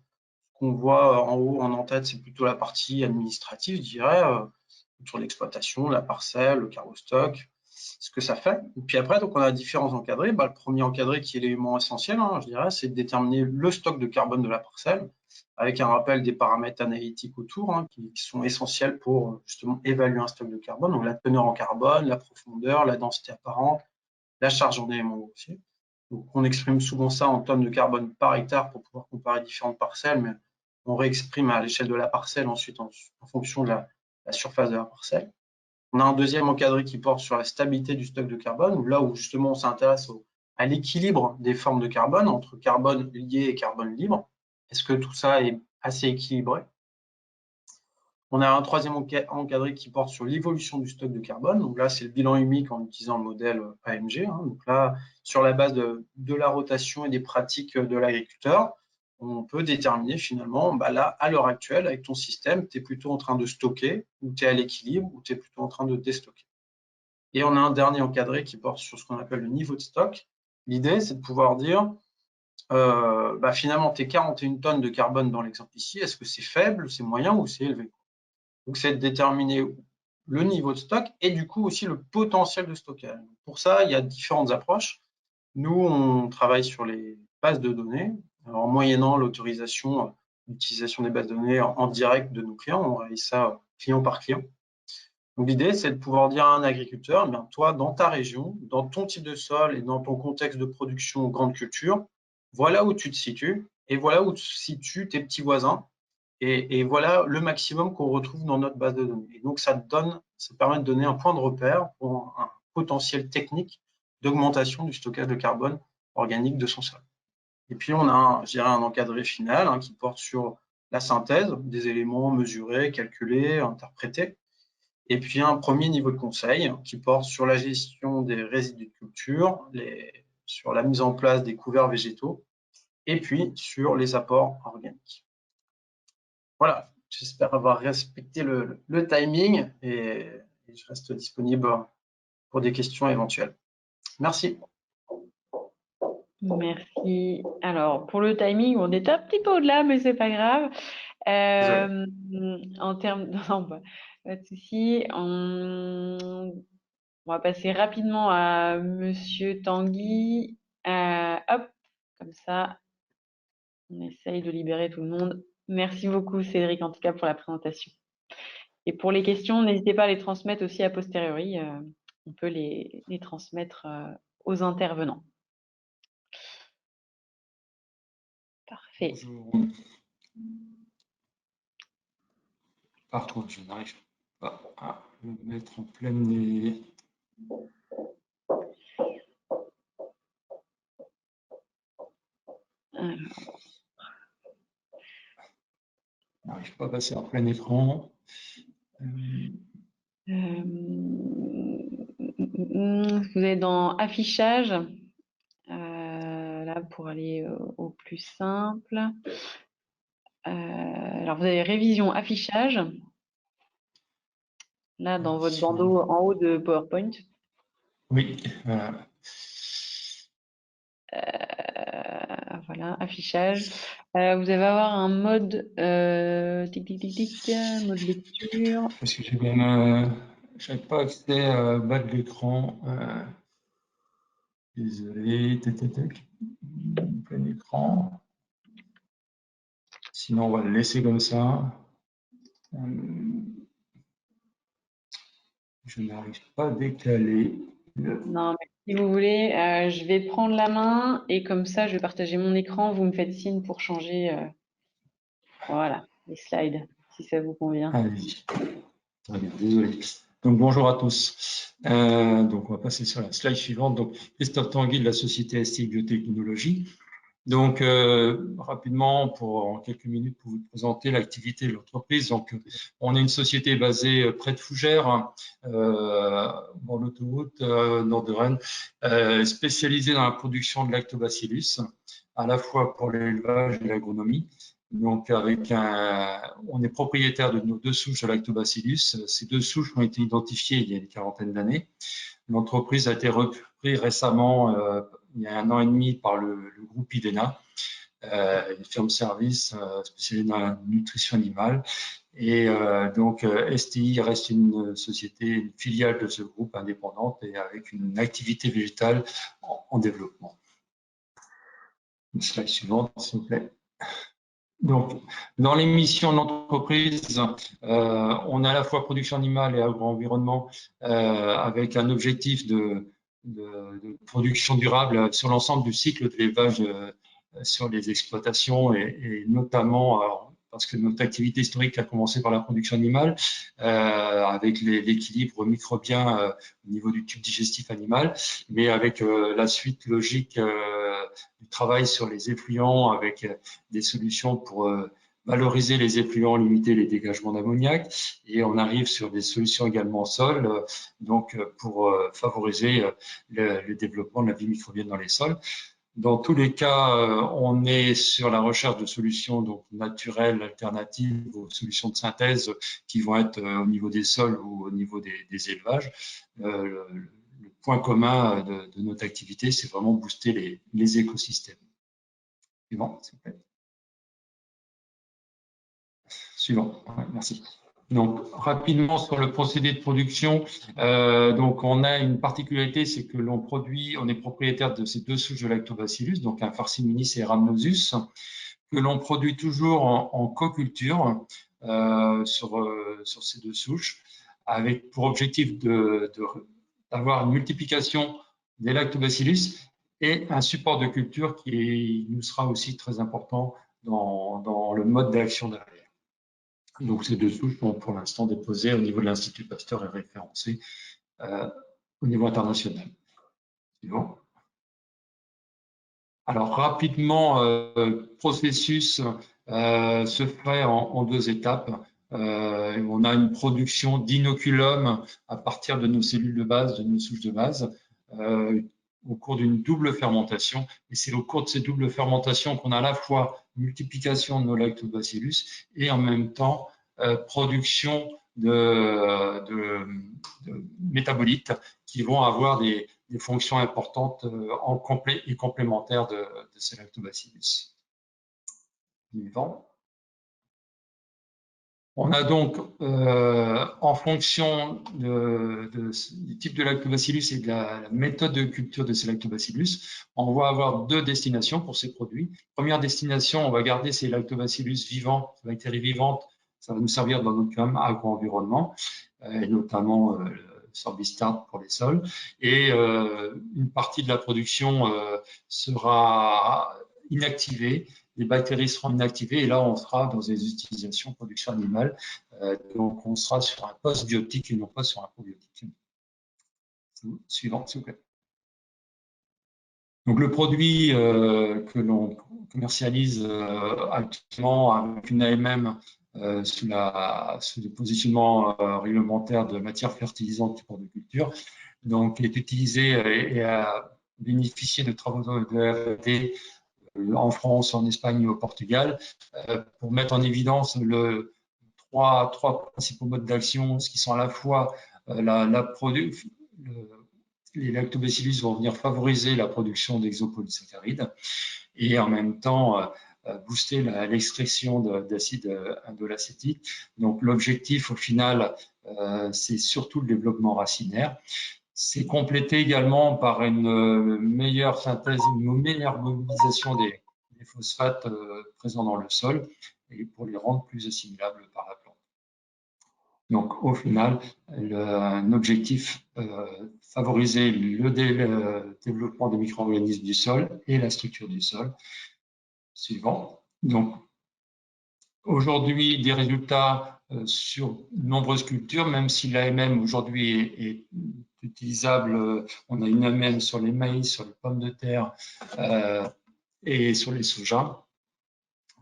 qu'on voit en haut, en tête, c'est plutôt la partie administrative, je dirais, sur l'exploitation, la parcelle, le CarboStock, ce que ça fait. Et puis après, donc on a différents encadrés. Le premier encadré qui est l'élément essentiel, je dirais, c'est de déterminer le stock de carbone de la parcelle, avec un rappel des paramètres analytiques autour, qui sont essentiels pour justement évaluer un stock de carbone, donc la teneur en carbone, la profondeur, la densité apparente, la charge en éléments grossiers. Donc on exprime souvent ça en tonnes de carbone par hectare pour pouvoir comparer différentes parcelles, mais on réexprime à l'échelle de la parcelle ensuite en fonction de la surface de la parcelle. On a un deuxième encadré qui porte sur la stabilité du stock de carbone, là où justement on s'intéresse à l'équilibre des formes de carbone entre carbone lié et carbone libre. Est-ce que tout ça est assez équilibré? On a un troisième encadré qui porte sur l'évolution du stock de carbone. Donc là, c'est le bilan humique en utilisant le modèle AMG. Donc là, sur la base de la rotation et des pratiques de l'agriculteur, on peut déterminer finalement, là, à l'heure actuelle, avec ton système, tu es plutôt en train de stocker, ou tu es à l'équilibre, ou tu es plutôt en train de déstocker. Et on a un dernier encadré qui porte sur ce qu'on appelle le niveau de stock. L'idée, c'est de pouvoir dire, finalement, tes 41 tonnes de carbone dans l'exemple ici, est-ce que c'est faible, c'est moyen ou c'est élevé? Donc, c'est de déterminer le niveau de stock et du coup aussi le potentiel de stockage. Pour ça, il y a différentes approches. Nous, on travaille sur les bases de données, en moyennant l'autorisation d'utilisation des bases de données en direct de nos clients. On réalise ça client par client. Donc, l'idée, c'est de pouvoir dire à un agriculteur, toi, dans ta région, dans ton type de sol et dans ton contexte de production grande culture, voilà où tu te situes. et voilà où se situent tes petits voisins. Et voilà le maximum qu'on retrouve dans notre base de données. Et donc, ça permet de donner un point de repère pour un potentiel technique d'augmentation du stockage de carbone organique de son sol. Et puis, on a, je dirais, un encadré final qui porte sur la synthèse des éléments mesurés, calculés, interprétés. Et puis, un premier niveau de conseil qui porte sur la gestion des résidus de culture, sur la mise en place des couverts végétaux, et puis sur les apports organiques. Voilà, j'espère avoir respecté le timing et je reste disponible pour des questions éventuelles. Merci. Merci. Alors, pour le timing, on est un petit peu au-delà, mais c'est pas grave. En termes... Non, bah, pas de souci. On va passer rapidement à Monsieur Tanguy. Hop, comme ça, on essaye de libérer tout le monde. Merci beaucoup, Cédric, en tout cas, pour la présentation. Et pour les questions, n'hésitez pas à les transmettre aussi a posteriori. On peut les transmettre aux intervenants. Parfait. Bonjour. Par contre, je n'arrive pas à me mettre en pleine nez. Je n'arrive pas à passer en plein écran. Vous êtes dans affichage, là pour aller au plus simple. Alors vous avez révision affichage, là dans votre bandeau en haut de PowerPoint. Oui, voilà. Voilà, affichage. Vous allez avoir un mode mode lecture. Parce que j'ai même j'avais pas accès à bas de l'écran. Désolé, plein écran. Sinon, on va le laisser comme ça. Je n'arrive pas à décaler. Non, mais si vous voulez, je vais prendre la main et comme ça, je vais partager mon écran. Vous me faites signe pour changer voilà, les slides, si ça vous convient. Allez-y. Très bien, désolé. Donc, bonjour à tous. Donc, on va passer sur la slide suivante. Donc, Christophe Tanguy de la société STI Biotechnologie. Donc, rapidement, en quelques minutes, pour vous présenter l'activité de l'entreprise. Donc, on est une société basée près de Fougères, dans l'autoroute nord de Rennes, spécialisée dans la production de lactobacillus, à la fois pour l'élevage et l'agronomie. Donc, on est propriétaire de nos 2 souches de lactobacillus. Ces 2 souches ont été identifiées il y a une quarantaine d'années. L'entreprise a été reprise récemment, il y a 1 an et demi, par le groupe IDENA, une firme service spécialisée dans la nutrition animale. Et donc, STI reste une société, une filiale de ce groupe indépendante et avec une activité végétale en développement. Une slide suivante, s'il vous plaît. Donc, dans les missions de l'entreprise, on a à la fois production animale et agro-environnement avec un objectif de production durable sur l'ensemble du cycle de l'élevage sur les exploitations et notamment parce que notre activité historique a commencé par la production animale avec l'équilibre microbien au niveau du tube digestif animal, mais avec la suite logique du travail sur les effluents avec des solutions pour valoriser les effluents, limiter les dégagements d'ammoniac, et on arrive sur des solutions également au sol, donc pour favoriser le développement de la vie microbienne dans les sols. Dans tous les cas, on est sur la recherche de solutions donc naturelles, alternatives aux solutions de synthèse qui vont être au niveau des sols ou au niveau des élevages. Le point commun de notre activité, c'est vraiment booster les écosystèmes. Suivant, s'il vous plaît. Suivant, ouais, merci. Donc, rapidement sur le procédé de production, donc on a une particularité, c'est que on est propriétaire de ces 2 souches de lactobacillus, donc un Parsimonies et Rhamnosus, que l'on produit toujours en co-culture sur ces 2 souches, avec pour objectif d'avoir une multiplication des lactobacillus et un support de culture qui nous sera aussi très important dans le mode d'action derrière. Donc, ces deux souches sont pour l'instant déposées au niveau de l'Institut Pasteur et référencées au niveau international. Suivant. Alors, rapidement, processus se fait en deux étapes. On a une production d'inoculum à partir de nos cellules de base, de nos souches de base, au cours d'une double fermentation. Et c'est au cours de ces doubles fermentations qu'on a à la fois multiplication de nos lactobacillus et en même temps production de métabolites qui vont avoir des fonctions importantes en complet et complémentaires de ces lactobacillus. Suivant. On a donc, en fonction du type de lactobacillus et de la méthode de culture de ces lactobacillus, on va avoir deux destinations pour ces produits. Première destination, on va garder ces lactobacillus vivants, ces bactéries vivantes, ça va nous servir dans notre gamme agro-environnement, et notamment Sorbistart pour les sols. Et une partie de la production sera inactivée. Les bactéries seront inactivées et là, on sera dans des utilisations production animale. Donc, on sera sur un post-biotique et non pas sur un probiotique. Suivant, s'il vous plaît. Donc, le produit que l'on commercialise actuellement avec une AMM sous le positionnement réglementaire de matière fertilisante pour de culture, donc est utilisé et a bénéficié de travaux de R&D en France, en Espagne et au Portugal, pour mettre en évidence trois principaux modes d'action, ce qui sont à la fois les lactobacillus vont venir favoriser la production d'exopolysaccharides et en même temps booster l'extraction d'acide indolacétique. Donc l'objectif au final, c'est surtout le développement racinaire. C'est complété également par une meilleure synthèse, une meilleure mobilisation des phosphates présents dans le sol et pour les rendre plus assimilables par la plante. Donc, au final, un objectif favoriser le développement des micro-organismes du sol et la structure du sol. Suivant. Donc, aujourd'hui, des résultats sur de nombreuses cultures, même si l'AMM aujourd'hui est utilisable. On a une AMM sur les maïs, sur les pommes de terre et sur les sojas.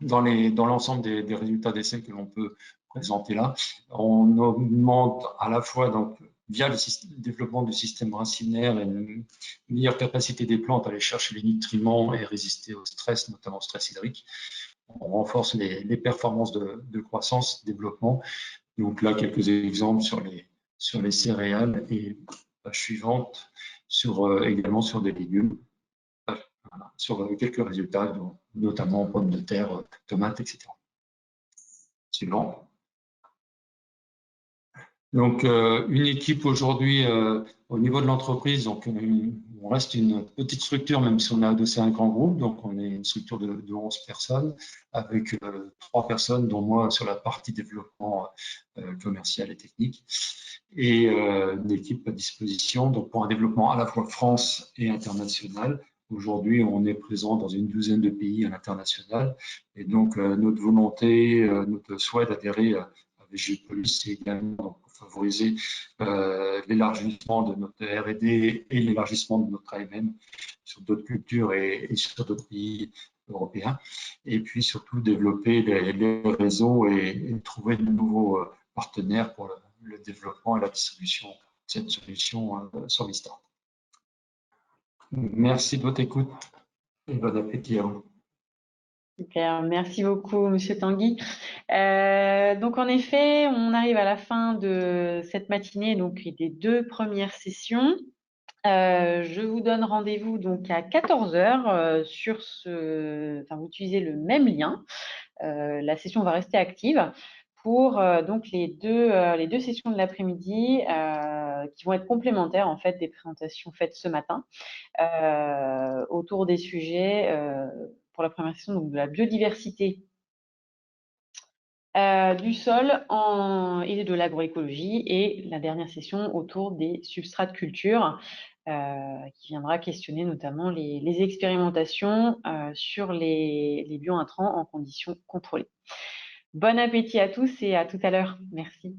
Dans l'ensemble des résultats d'essai que l'on peut présenter là, on augmente à la fois donc via le développement du système racinaire et une meilleure capacité des plantes à aller chercher les nutriments et résister au stress, notamment au stress hydrique. On renforce les performances de croissance, développement. Donc là, quelques exemples sur les céréales et page suivante également sur des légumes, sur quelques résultats, notamment pommes de terre, tomates, etc. Suivant. Donc, une équipe aujourd'hui au niveau de l'entreprise, donc on reste une petite structure, même si on a adossé un grand groupe. Donc, on est une structure de 11 personnes, avec 3 personnes, dont moi sur la partie développement commercial et technique, et une équipe à disposition donc pour un développement à la fois France et international. Aujourd'hui, on est présent dans une douzaine de pays à l'international, et donc notre volonté, notre souhait d'adhérer à VGPolus, c'est également donc, pour favoriser l'élargissement de notre R&D et l'élargissement de notre AMM sur d'autres cultures et sur d'autres pays européens. Et puis surtout développer les réseaux et trouver de nouveaux partenaires pour le développement et la distribution de cette solution Sorbistart. Merci de votre écoute et bon appétit à vous. Super, merci beaucoup, Monsieur Tanguy. Donc, en effet, on arrive à la fin de cette matinée, donc des 2 premières sessions. Je vous donne rendez-vous donc à 14 h sur vous utilisez le même lien. La session va rester active pour donc les deux sessions de l'après-midi qui vont être complémentaires en fait des présentations faites ce matin autour des sujets pour la première session donc de la biodiversité du sol et de l'agroécologie, et la dernière session autour des substrats de culture qui viendra questionner notamment les expérimentations sur les biointrants en conditions contrôlées. Bon appétit à tous et à tout à l'heure. Merci.